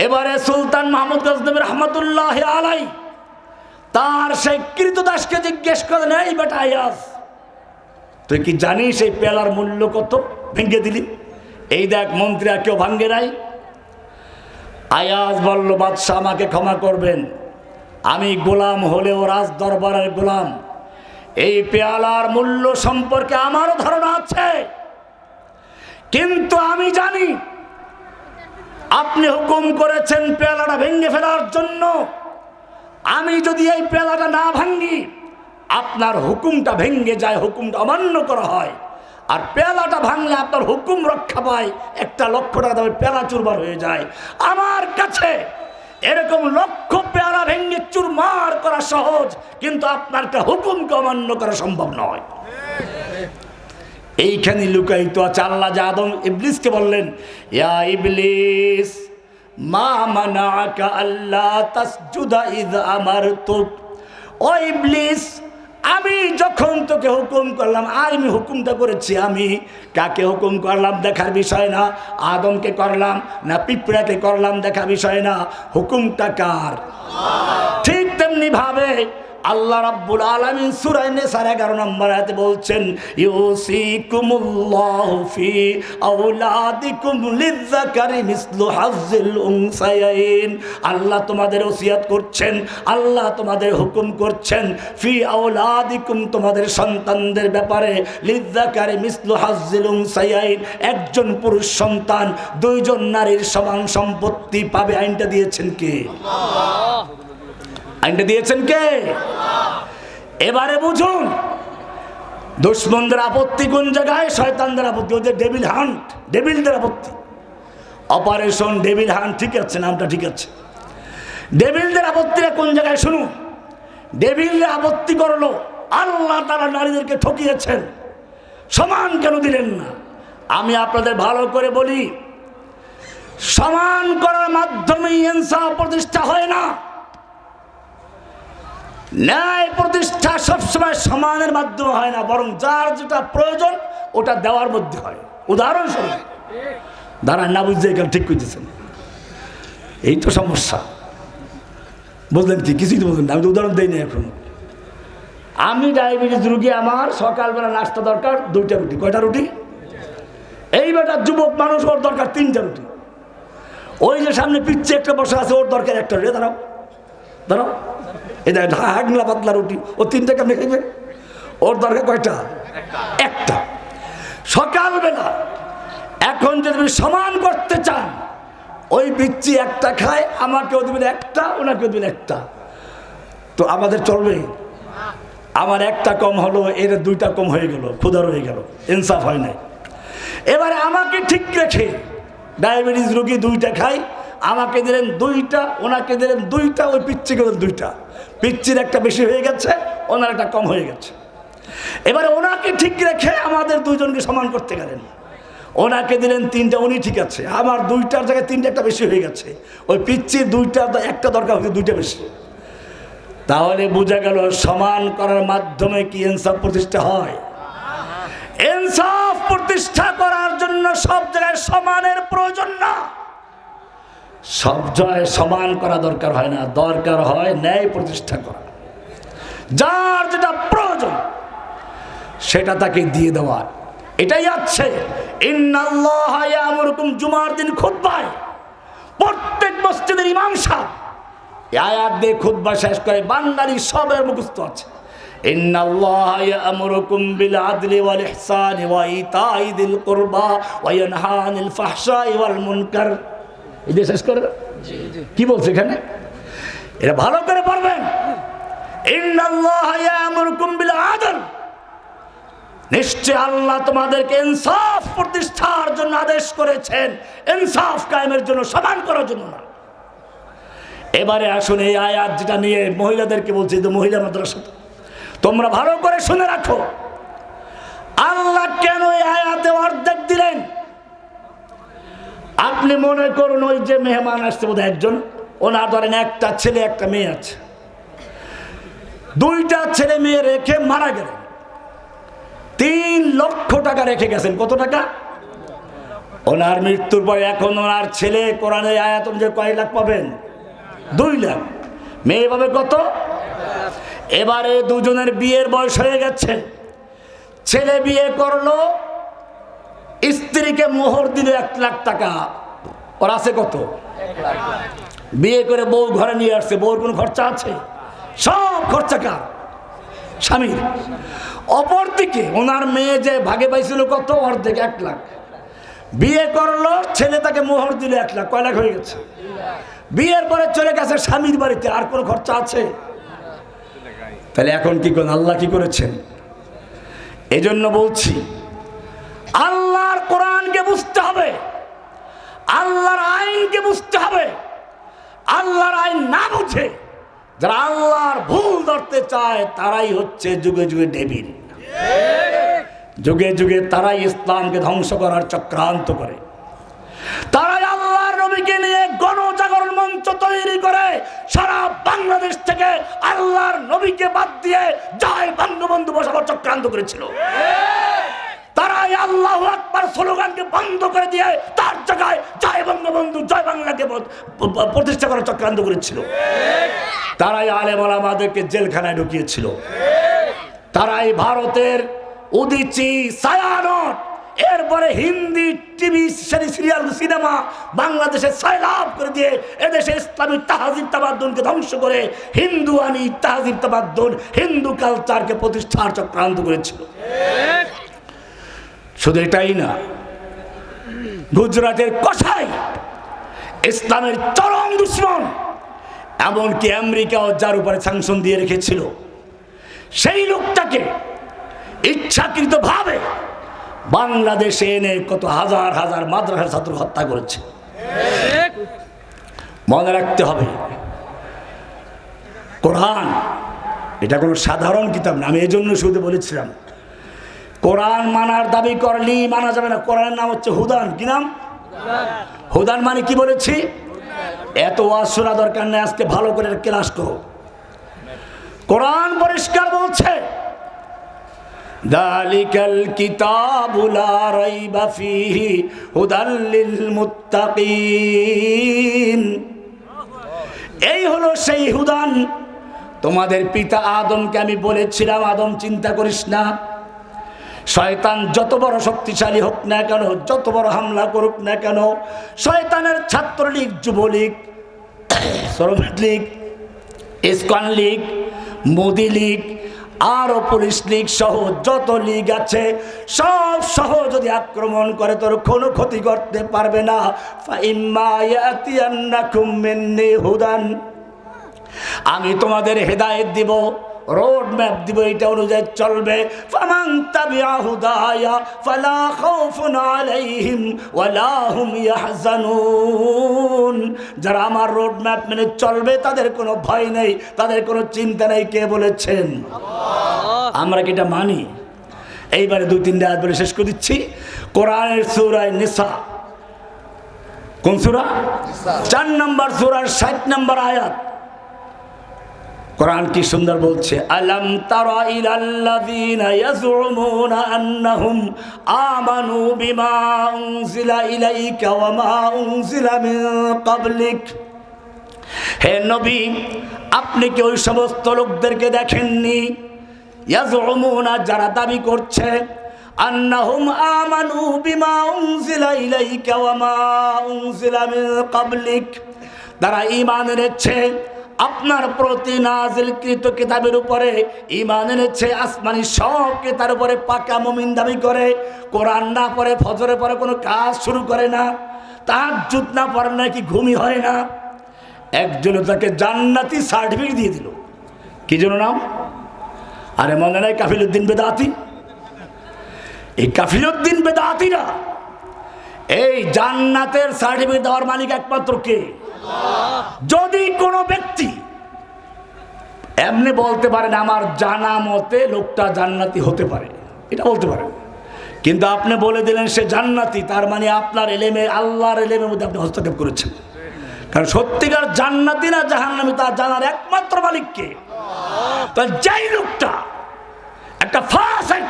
এবারে সুলতান মাহমুদ গজনবী রহমতুল্লাহ আলাইহি তার সেই কৃতদাসকে জিজ্ঞেস করেন, এই বেটা আয়াজ, তুই কি জানিস এই পেয়ালার মূল্য কত? ভেঙে দিলি। এই দেখ মন্ত্রীরা কেউ ভাঙ্গে নাই। আয়াজ বলল, বাদশাহ আমাকে ক্ষমা করবেন, আমি গোলাম হলেও রাজ দরবারের গোলাম। এই পেয়ালার মূল্য সম্পর্কে আমারও ধারণা আছে, কিন্তু আমি জানি আপনি হুকুম করেছেন পেয়ালাটা ভেঙে ফেলার জন্য। আমি যদি এই পেয়ালাটা না ভাঙি, আপনার হুকুমটা ভেঙে যায়, হুকুমটা অমান্য করা হয়। আর পেয়ালাটা ভাঙলে আপনার হুকুম রক্ষা পায়, 1 লক্ষ টাকা দামের পেয়ালা চুরমার হয়ে যায়। আমার কাছে এরকম লক্ষ পেয়ালা ভেঙে চুরমার করা সহজ, কিন্তু আপনার একটা হুকুমকে অমান্য করা সম্ভব নয়। এইখানে লুকায়িত আছে। আল্লাহ যে আদম ইবলিসকে বললেন, ইয়া ইবলিস মা মানাআকা আল্লা তাসজুদা ইয আমারতুক। ও ইবলিস, আমি যখন তোকে হুকুম করলাম, আমি হুকুমটা করেছি, আমি কাকে হুকুম করলাম দেখার বিষয় না, আদমকে করলাম না পিঁপড়াকে করলাম দেখার বিষয় না, হুকুমটা কার? ঠিক তেমনি ভাবে আল্লাহ রাব্বুল আলামিন সূরা নিসার 11 নম্বর আয়াতে বলছেন, ইউসিকুমুল্লাহু ফি আওলাদিকুম লিযযাকারি মিসলু হাজ্জিল উনসায়াইন। আল্লাহ তোমাদের ওসিয়ত করছেন, আল্লাহ তোমাদের হুকুম করছেন, ফি আওলাদিকুম তোমাদের সন্তানদের ব্যাপারে, লিযযাকারি মিসলু হাজ্জিল উনসায়াইন একজন পুরুষ সন্তান দুইজন নারীর সমান সম্পত্তি পাবে। আইনটা দিয়েছেন কে? আল্লাহ। আইনটা দিয়েছেন কে? এবারে বুঝুন, দুশ্মনদের আপত্তি কোন জায়গায়? শয়তানদের আপত্তি, ওদের ডেভিল হান্ট, ডেভিলদের আপত্তি। অপারেশন ডেভিল হান্ট, ঠিক আছে, নামটা ঠিক আছে। ডেভিলদের আপত্তিটা কোন জায়গায় শুনুন। ডেভিলদের আপত্তি করলো আল্লাহ তাআলা নারীদেরকে ঠকিয়েছেন, সমান কেন দিলেন না? আমি আপনাদের ভালো করে বলি, সমান করার মাধ্যমে ইনসাফ প্রতিষ্ঠা হয় না। ন্যায় প্রতিষ্ঠা সবসময় সমানের মাধ্যমে হয় না, বরং যার যেটা প্রয়োজন ওটা দেওয়ার মধ্যে হয়। উদাহরণস্বরূপ, দাঁড়ান না বুঝতে এখানে ঠিক করতেছেন, এই তো সমস্যা। বুঝলেন কি? কিছুই তো বুঝলেন না, আমি তো উদাহরণ দিই না এখন। আমি ডায়াবেটিস রুগী, আমার সকালবেলা নাস্তা দরকার 2টা রুটি। কয়টা রুটি? এই বেটা যুবক মানুষ, ওর দরকার 3টা রুটি। ওই যে সামনে পিচ্ছে একটা বসা আছে, ওর দরকার 1টা রুটি। দাঁড়াও দাঁড়াও, এই হাগলা পাতলা রুটি, ও 3টা কেমনে খাইবে? ওর দরকার কয়টা? 1টা। সকালবেলা এখন যদি সমান করতে চান, ওই পিচ্ছি 1টা খায়, আমাকেও দেবেন 1টা, ওনাকেও দেবেন 1টা, তো আমাদের চলবে? আমার 1টা কম হলো, এর 2টা কম হয়ে গেল, ক্ষুধা রয়ে গেল, ইনসাফ হয় নাই। এবারে আমাকে ঠিক রেখে ডায়াবেটিস রোগী 2টা খাই, আমাকে দিলেন 2টা, ওনাকে দিলেন 2টা, ওই পিচ্ছিকে দিলেন 2টা। পিচ্ছির 1টা বেশি হয়ে গেছে, ওনার 1টা কম হয়ে গেছে। এবারে ওনাকে ঠিক রেখে আমাদের দুজনকে সমান করতে গেলেন, ওনাকে দিলেন 3টা, উনি ঠিক আছে, আমার 2টার জায়গায় 3টা 1টা বেশি হয়ে গেছে, ওই পিচ্ছির 1টা দরকার হচ্ছে 2টা বেশি। তাহলে বোঝা গেল সমান করার মাধ্যমে কি ইনসাফ প্রতিষ্ঠা হয়? ইনসাফ প্রতিষ্ঠা করার জন্য সব জায়গায় সমানের প্রয়োজন না, সব জায়গায় সমান করা দরকার হয় না, দরকার হয় ন্যায় প্রতিষ্ঠা করা। যার যেটা প্রয়োজন সেটা তাকে দিয়ে দেওয়া, এটাই আছে। ইন্নাল্লাহা ইয়ামুরুকুম, জুমার দিন খুতবায় প্রত্যেক মসজিদের ইমাম সাহেব আয়াত দিয়ে খুতবা শেষ করে, বাঙালি সবের মুখস্থ আছে। ইন্নাল্লাহা ইয়ামুরুকুম বিল আদলি ওয়াল ইহসানি ওয়া ইতাই যিল কুরবা ওয়া ইয়ানহা আনিল ফাহশাই ওয়াল মুনকার। এটা শেষ করে কি বলছে এখানে? এটা ভালো করে পড়বেন। ইন্নাল্লাহা ইয়ামুরুকুম বিল আদল, নিশ্চয় আল্লাহ তোমাদেরকে ইনসাফ প্রতিষ্ঠার জন্য আদেশ করেছেন, ইনসাফ কায়েমের জন্য, সমান করার জন্য না। এবারে আসুন এই আয়াত যেটা নিয়ে মহিলাদেরকে বলছি, তো মহিলা মাদ্রাসা তোমরা ভালো করে শুনে রাখো, আল্লাহ কেন এই আয়াতে অর্ধেক দিলেন? আপনি মনে করুন ওই যে মেহমান আসছে বোধহয় একজন, ওনার ধরেন 1টা ছেলে 1টা মেয়ে আছে, 2টা ছেলে মেয়ে রেখে মারা গেলেন, 3 লক্ষ টাকা রেখে গেছেন। কত টাকা? ওনার মৃত্যুর পরে এখন ওনার ছেলে কোরআনের আয়াত অনুযায়ী কয় লাখ পাবেন? 2 লাখ। মেয়ে পাবে কত? এবারে দুজনের বিয়ের বয়স হয়ে গেছে, ছেলে বিয়ে করলো, স্ত্রীকে মোহর দিল 1 লাখ টাকা, ওর আছে কত? বিয়ে করে বউ ঘরে নিয়ে আসছে, বউর কোনো খরচা আছে? সব খরচা কার? স্বামীর। অপরদিকে ওনার মেয়ে যে ভাগে পাইছিল কত? অর্ধেক 1 লাখ। বিয়ে করলো, ছেলে তাকে মোহর দিল 1 লাখ, কয় লাখ হয়ে গেছে? বিয়ের পরে চলে গেছে স্বামীর বাড়িতে, আর কোনো খরচা আছে? তাহলে এখন কি করেন? আল্লাহ কি করেছেন? এজন্য বলছি আল্লাহর কোরআনকে বুঝতে হবে, আল্লাহর আইনকে বুঝতে হবে। আল্লাহর আইন না বুঝে যারা আল্লাহর ভুল ধরতে চায় তারাই হচ্ছে যুগে যুগে ডেভিল, যুগে যুগে তারাই ইসলামকে ধ্বংস করার চক্রান্ত করে, তারাই আল্লাহর নবীকে নিয়ে গণজাগরণ মঞ্চ তৈরি করে সারা বাংলাদেশ থেকে আল্লাহর নবীকে বাদ দিয়ে যায় বঙ্গবন্ধু বসাবার চক্রান্ত করেছিল। তারা তাই আল্লাহু আকবার স্লোগানকে বন্ধ করে দিয়ে তার জায়গায় জয় বঙ্গবন্ধু জয় বাংলাকে প্রতিষ্ঠা করার চক্রান্ত করেছিল। তারাই আলেম ওলামাদেরকে জেলখানায় ঢুকিয়েছিল। তারাই ভারতের উদীচী ছায়ানট, এরপরে হিন্দি টিভি সিরিয়াল সিনেমা বাংলাদেশে সয়লাভ করে দিয়ে এদেশে ইসলামী তাহাজিব তামাদ্দুনকে ধ্বংস করে হিন্দুয়ানি তাহাজিব তামাদ্দুন হিন্দু কালচারকে প্রতিষ্ঠার চক্রান্ত করেছিল। শুধু এটাই না, গুজরাটের কসাই ইসলামের চরম দুশ্মন, এমনকি আমেরিকাও যার উপরে স্যাংশন দিয়ে রেখেছিল, সেই লোকটাকে ইচ্ছাকৃতভাবে বাংলাদেশে এনে কত হাজার হাজার মাদ্রাসার ছাত্র হত্যা করেছে। মনে রাখতে হবে, কোরআন এটা কোনো সাধারণ কিতাব না। আমি এই জন্য শুরুতে বলেছিলাম, কোরআন মানার দাবি করলেই মানা যাবে না। কোরআনের নাম হচ্ছে হুদান। কি নাম? হুদান মানে কি বলেছি? এত ওয়াজ শোনা দরকার নেই, আজকে ভালো করে ক্লাস করো। কোরআন পরিষ্কার বলছে, যালিকাল কিতাবু লা রাইবা ফীহি হুদাল লিল মুত্তাকিন। এই হলো সেই হুদান। তোমাদের পিতা আদমকে আমি বলেছিলাম, আদম চিন্তা করিস না, শয়তান যত বড় শক্তিশালী হোক না কেন, যত বড় হামলা করুক না কেন, শয়তানের ছাত্রলীগ, যুবলীগ, শ্রমিক লীগ, ইসকন লীগ, মোদি লীগ, আরো পুলিশ লীগ সহ যত লীগ আছে সব সহ যদি আক্রমণ করে তোর কোনো ক্ষতি করতে পারবে না। ফাইম্মা ইয়াতিয়ান্নাকুম মিন্নি হুদান, আমি তোমাদের হেদায়েত দিব, রোড ম্যাপ দিব, এটা অনুযায়ী চলবে। ফামান তাবিআ হুদায়া ফালা খাউফুন আলাইহিম ওয়ালা হুম ইয়াহজানুন। যারা আমার রোড ম্যাপ মেনে চলবে তাদের কোনো ভয় নেই, তাদের কোনো চিন্তা নেই। কে বলেছেন? আমরা কি এটা মানি? এইবারে 2-3 আয়াত বলে শেষ করে দিচ্ছি। কোরআনের সূরা নিসা, কোন সূরা? 4 নম্বর সূরার 60 নম্বর আয়াত। কোরআন কি সুন্দর বলছে, আলাম তারা ইলাল্লাযীনা ইয়াজউমুনা আন্নাহুম আমানু বিমা উনজিলা ইলাইকা ওয়া মা উনজিলা মিন ক্বাবলিক। হে নবী, আপনি কি ওই সমস্ত লোকদেরকে দেখেননি? ইয়াজউমুনা, যারা দাবি করছে, আন্নাহুম আমানু বিমা উনজিলা ইলাইকা ওয়া মা উনজিলা মিন ক্বাবলিক, তারা ঈমান এনেছে আপনার প্রতি নাজিলকৃত কিতাবের উপরে, ঈমান এনেছে আসমানি সব কিতাবের উপরে, পাকা মুমিন দাবি করে। কোরআন না পড়ে, ফজরে পড়ে কোনো কাজ শুরু করে না, তাহাজ্জুদ না পড়ে নাকি ঘুমই হয় না। একজন তাকে জান্নাতি সার্টিফিকেট দিয়ে দিল। কি জন্য নাম? আরে মনে নাই কাফিলউদ্দিন বেদাতি? এই কাফিলউদ্দিন বেদাতিরা এই জান্নাতের সার্টিফিকেট দেওয়ার মালিক একমাত্র কে? যদি কোনো ব্যক্তি এমনি বলতে পারেন আমার জানা মতে লোকটা জান্নাতি হতে পারে, এটা বলতে পারেন, কিন্তু আপনি বলে দিলেন সে জান্নাতি, তার মানে আপনার এলেমে, আল্লাহর এলেমের মধ্যে আপনি হস্তক্ষেপ করেছেন। কারণ সত্যিকার জান্নাতি না জাহান্নামী তা জানার একমাত্র মালিক কে? তো যেই লোকটা একটা ফাসিক,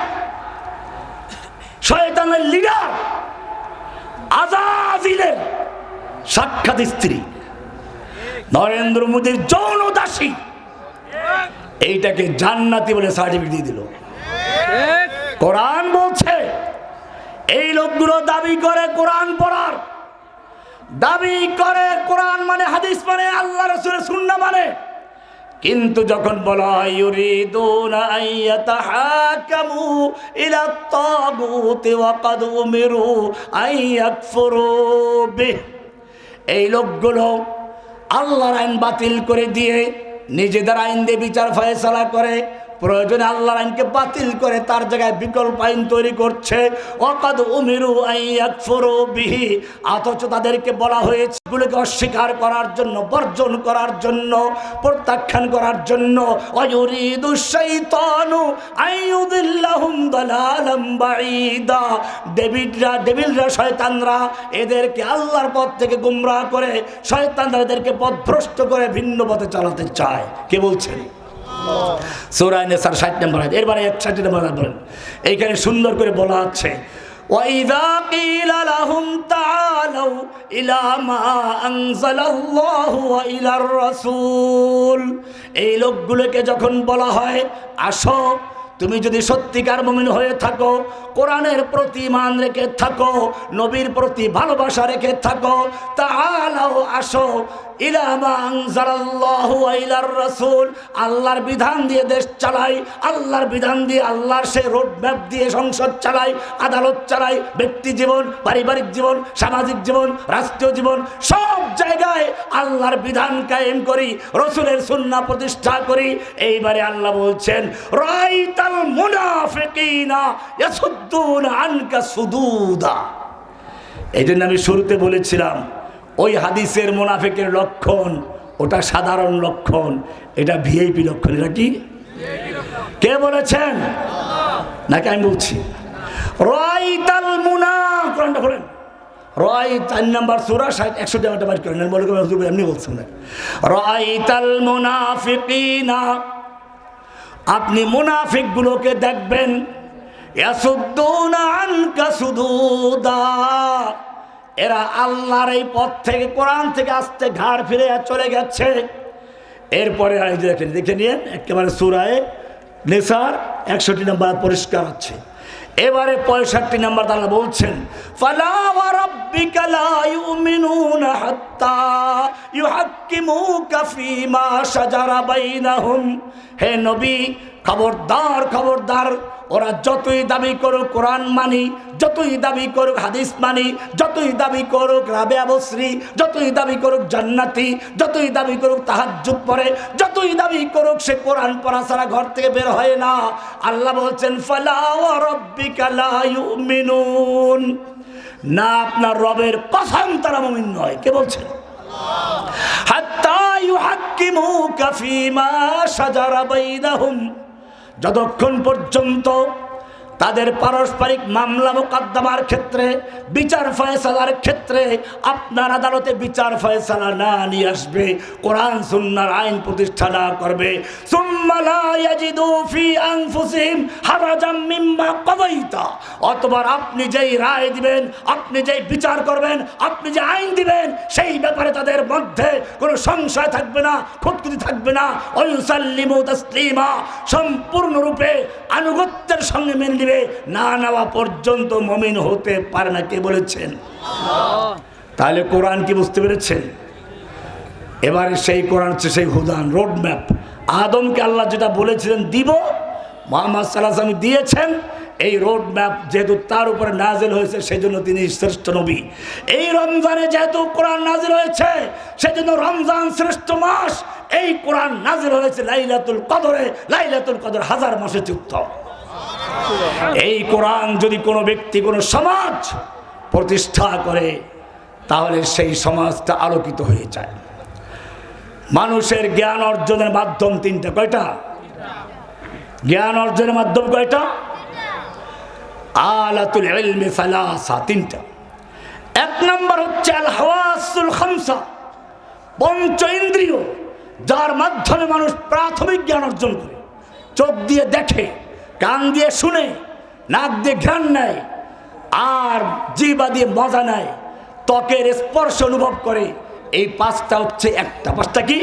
শয়তানের লিডার, আজাজিলের সাক্ষাৎ স্ত্রী, নরেন্দ্র মোদীর যৌন দাসী, এইটাকে জান্নাতি বলে সার্টিফিকেট দিয়ে দিল। কোরআন বলছে এই লোকগুলো দাবি করে কোরআন পড়ার, দাবি করে কোরআন মানে হাদিস মানে আল্লাহ রাসূলের সুন্নাহ মানে, কিন্তু যখন বলা হয় ইউরিদুনা আইয়াতাহাকামু ইলা তাগুতি ওয়া ক্বাদ উমিরু আইয়াকফুরু বিহি, এই লোকগুলো আল্লাহর আইন বাতিল করে দিয়ে নিজেদের আইন দিয়ে বিচার ফয়সালা করে, প্রয়োজনে আল্লাহর আইনকে বাতিল করে তার জায়গায় বিকল্প আইন তৈরি করছে। ওয়াকাদ উমিরু আইয়াকফুরু বিহি, অথচ তাদেরকে বলা হয়েছে এগুলোকে অস্বীকার করার জন্য, বর্জন করার জন্য, প্রত্যাখ্যান করার জন্য। ওয়ায়ুরিদু শাইতানু আইয়ুদিল্লাহুম দালালাম বাঈদা, ডেভিলরা শয়তানরা এদেরকে আল্লাহর পথ থেকে গোমরাহ করে, শয়তানরা এদেরকে পথভ্রষ্ট করে ভিন্ন পথে চালাতে চায়। কে বলছেন? সূরা নিসার 60 নম্বর আয়াত। এরবারে 61 নম্বর আয়াত বলেন, এইখানে সুন্দর করে বলা আছে وَإِذَا قِيلَ لَهُمْ تَعَالَوْا إِلَى مَا أَنزَلَ اللَّهُ وَإِلَى الرَّسُولِ এই লোকগুলোকে যখন বলা হয় আসো, তুমি যদি সত্যিকার মুমিন হয়ে থাকো, কোরআনের প্রতি ঈমান রেখে থাকো, নবীর প্রতি ভালোবাসা রেখে থাকো, তাআলাও আসো ইলা মা আনজালাল্লাহু ওয়া ইলার রাসূল, আল্লাহর বিধান দিয়ে দেশ চালাই, আল্লাহর বিধান দিয়ে আল্লাহর সেই রোড ম্যাপ দিয়ে সংসদ চালাই, আদালত চালাই, ব্যক্তি জীবন, পারিবারিক জীবন, সামাজিক জীবন, রাষ্ট্রীয় জীবন, সব জায়গায় আল্লাহর বিধান কায়েম করি, রাসূলের সুন্নাহ প্রতিষ্ঠা করি। এইবারে আল্লাহ বলছেন রাইতাল মুনাফিকিনা ইয়াসুদ্দুনা আনকা সুদুদা। এই জন্য আমি শুরুতে বলেছিলাম ওই হাদিসের মুনাফিকের লক্ষণ ওটা সাধারণ লক্ষণ, এটা ভিআইপি লক্ষণ। এটা কি কে বলেছেন? নাকি আমি বলছি? রাইতাল মুনাফিক, কোরআনটা বলেন, রাই 4 নম্বর সূরা 61 টাকা বার করেন, বলে এমনি বলছেন না। রাইতাল মুনাফিকিনা, আপনি মুনাফিকগুলোকে দেখবেন, ইয়াসুদ্দুনা আনকা সুদুদা, এরা আল্লাহর এই পথ থেকে, কোরআন থেকে আস্তে ঘাড় ফিরে চলে গেছে। এরপরে দেখেন, দেখে নিন একেবারে সূরায়ে নিসার 61 নম্বর পরিষ্কার আছে। এবারে 65 নম্বর আল্লাহ বলছেন ফালা ওয়া রাব্বিকা লা ইউমিনুনা হাত্তা ইউহাক্কিমুকা ফীমা শাজারা বাইনাহুম। হে নবী, খবরদার খবরদার, ওরা যতই দাবি করুক কোরআন মানি, যতই দাবি করুক হাদিস মানি, যতই দাবি করুক রাবেয়া বসরি, যতই দাবি করুক জান্নাতি, যতই দাবি করুক তাহাজ্জুদ পড়ে, যতই দাবি করুক সে কোরআন পড়া ছাড়া ঘর থেকে বের হয় না। আল্লাহ বলছেন ফালা ওয়া রাব্বিকা লা ইউমিনুন, না আপনার রবের কসম তারা মুমিন নয়। কে বলছেন? হাত্তা ইউহাক্কিমুকা ফীমা শাজারা বাইনাহুম, যতক্ষণ পর্যন্ত তাদের পারস্পরিক মামলা মোকদ্দমার ক্ষেত্রে, বিচার ফয়সালার ক্ষেত্রে আপনার আদালতে বিচার ফয়সালা না নিয়ে আসবে, কোরআন সুন্নাহর আইন প্রতিষ্ঠা না করবে, সুম্মা লা ইয়াজিদু ফি আনফুসিহিম হারাজাম মিম্মা কাযাইতা, অথবা আপনি যেই রায় দিবেন, আপনি যেই বিচার করবেন, আপনি যে আইন দিবেন, সেই ব্যাপারে তাদের মধ্যে কোনো সংশয় থাকবে না, খুঁতখুঁতি থাকবে না। ওয়ায়ুসাল্লিমু তাসলিমা, সম্পূর্ণরূপে আনুগত্যের সঙ্গে মেনে না নেওয়া পর্যন্ত মুমিন হতে পারে না। কে বলেছেন? তাহলে কোরআন কি বুঝতে পেরেছেন? এবারে সেই কোরআন হচ্ছে সেই হুদান, রোড ম্যাপ। আদমকে আল্লাহ যেটা বলেছিলেন দিব, মুহাম্মদ সাল্লাল্লাহু আলাইহি ওয়াসাল্লাম দিয়েছেন। এই রোড ম্যাপ যেহেতু তার উপরে নাজিল হয়েছে সেজন্য তিনি শ্রেষ্ঠ নবী। এই রমজানে যেহেতু কোরআন নাজিল হয়েছে সেজন্য রমজান শ্রেষ্ঠ মাস। এই কোরআন নাজিল হয়েছে লাইলাতুল কদরে, লাইলাতুল কদর 1000 মাসের উত্তম। এই কোরআন যদি কোনো ব্যক্তি, কোনো সমাজ প্রতিষ্ঠা করে তাহলে সেই সমাজটা আলোকিত হয়ে যায়। মানুষের জ্ঞান অর্জনের মাধ্যম 3টা। কয়টা? জ্ঞান অর্জনের মাধ্যম কয়টা? আলাতুল ইলমি সালাসা, 3টা। 1 নম্বর হচ্ছে আল হাওয়াসুল খামসা, পঞ্চ ইন্দ্রিয়, যার মাধ্যমে মানুষ প্রাথমিক জ্ঞান অর্জন করে। চোখ দিয়ে দেখে, কান দিয়ে শুনে, নাক দিয়ে ঘ্রাণ নেয়, আর জিহ্বা দিয়ে মজা নেয়, ত্বকের স্পর্শ অনুভব করে। এই 5টা হচ্ছে একটা। 5টা কি?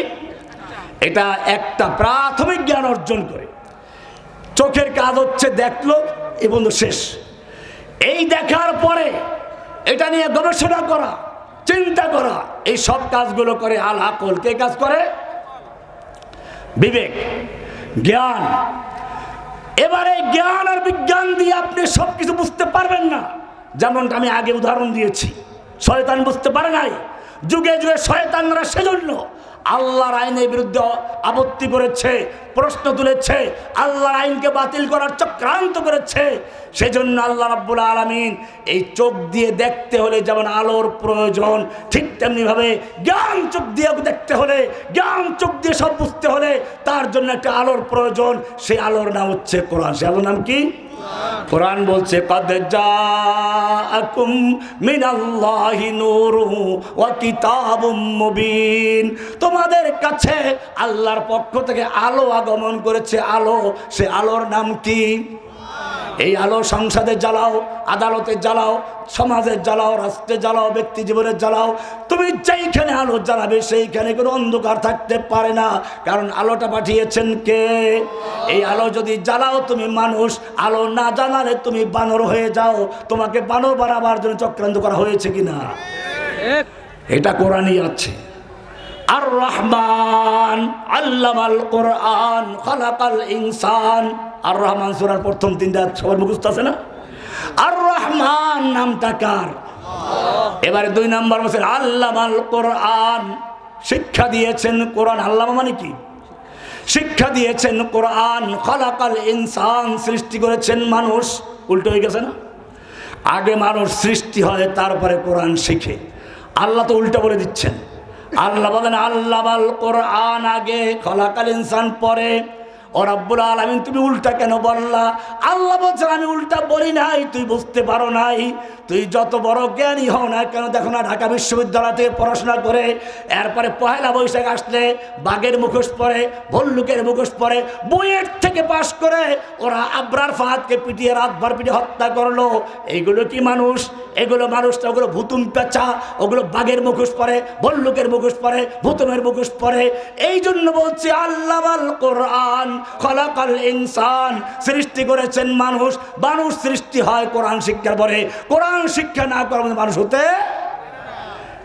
এটা একটা প্রাথমিক জ্ঞান অর্জন করে। চোখের কাজ হচ্ছে দেখলো এবং শেষ। এই দেখার পরে এটা নিয়ে গবেষণা করা, চিন্তা করা, এই সব কাজগুলো করে আল আকল। কে কাজ করে? বিবেক, জ্ঞান। এবারে জ্ঞান আর বিজ্ঞান দিয়ে আপনি সব কিছু বুঝতে পারবেন না। যেমনটা আমি আগে উদাহরণ দিয়েছি, শয়তান বুঝতে পারে নাই। যুগে যুগে শয়তানরা সেজন্য আল্লাহর আইনের বিরুদ্ধে আপত্তি করেছে, প্রশ্ন তুলেছে, আল্লাহর আইনকে বাতিল করার চক্রান্ত করেছে। সেজন্য আল্লাহ রাব্বুল আলামিন এই চোখ দিয়ে দেখতে হলে যেমন আলোর প্রয়োজন, ঠিক তেমনিভাবে জ্ঞান চোখ দিয়ে দেখতে হলে, জ্ঞান চোখ দিয়ে সব বুঝতে হলে তার জন্য একটা আলোর প্রয়োজন। সেই আলোর নাম হচ্ছে কোরআন। সে আলোর নাম কি? কোরআন বলছে কদ জাআকুম মিনাল্লাহি নূরুন ওয়া কিতাবুম মুবিন, তোমাদের কাছে আল্লাহর পক্ষ থেকে আলো আগমন করেছে। আলো, সে আলোর নাম কি? এই আলো সংসদে জ্বালাও, আদালতে জ্বালাও, সমাজে জ্বালাও, রাষ্ট্রে জ্বালাও, ব্যক্তি জীবনে জ্বালাও, তুমি যেইখানে আলো জ্বালাবে সেইখানে কোনো অন্ধকার থাকতে পারে না। কারণ আলোটা পাঠিয়েছেন কে? এই আলো যদি জ্বালাও তুমি মানুষ, আলো না জ্বালালে তুমি বানর হয়ে যাও। তোমাকে বানর বানাবার জন্য চক্রান্ত করা হয়েছে কিনা? এটা কোরআনই আছে। আর রহমান আল্লামাল কোরআন খালাকাল ইনসান। আর রহমান সূরার প্রথম তিনটা সবার মুখস্থ আছে না? আর রহমান নামটা কার? এবারে 2 নাম্বার বলছেন আল্লামাল কোরআন, শিক্ষা দিয়েছেন কোরআন। আল্লামা মানে কি? শিক্ষা দিয়েছেন কোরআন। খালাকাল ইনসান, সৃষ্টি করেছেন মানুষ। উল্টো হয়ে গেছে না? আগে মানুষ সৃষ্টি হয়, তারপরে কোরআন শিখে। আল্লাহ তো উল্টা বলে দিচ্ছেন। আল্লাহ বলেন আল্লামাল কোরআন আগে, খালাকাল ইনসান পরে। ও রব্বুল আলামিন তুমি উল্টা কেন বললা? আল্লাহ বলছেন আমি উল্টা বলি নাই, তুই বুঝতে পারো নাই। তুই যত বড় জ্ঞানী হও না কেন, দেখো না ঢাকা বিশ্ববিদ্যালয় থেকে পড়াশোনা করে এরপরে পহেলা বৈশাখ আসলে বাঘের মুখোশ পরে, ভল্লুকের মুখোশ পরে, বইয়ের থেকে পাশ করে ওরা আবরার ফাহাদকে পিটিয়ে রাতভর পিটিয়ে হত্যা করলো। এইগুলো কি মানুষ? এগুলো মানুষ না, ওগুলো ভুতুম পেঁচা। ওগুলো বাঘের মুখোশ পরে, ভল্লুকের মুখোশ পরে, ভুতুমের মুখোশ পরে। এই জন্য বলছি আল্লামাল কোরআন খালাকাল ইনসান, সৃষ্টি করেছেন মানুষ। মানুষ সৃষ্টি হয় কোরআন শিক্ষার পরে। কোরআন শিক্ষা না করার মানুষ হতে।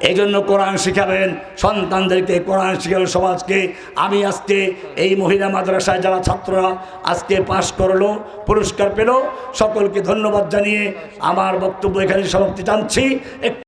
এই জন্য কোরআন শিখাবেন সন্তানদেরকে, কোরআন শিখাবেন সমাজকে। আমি আজকে এই মহিলা মাদ্রাসায় যারা ছাত্ররা আজকে পাশ করলো, পুরস্কার পেল, সকলকে ধন্যবাদ জানিয়ে আমার বক্তব্য এখানে সমাপ্তি টানছি।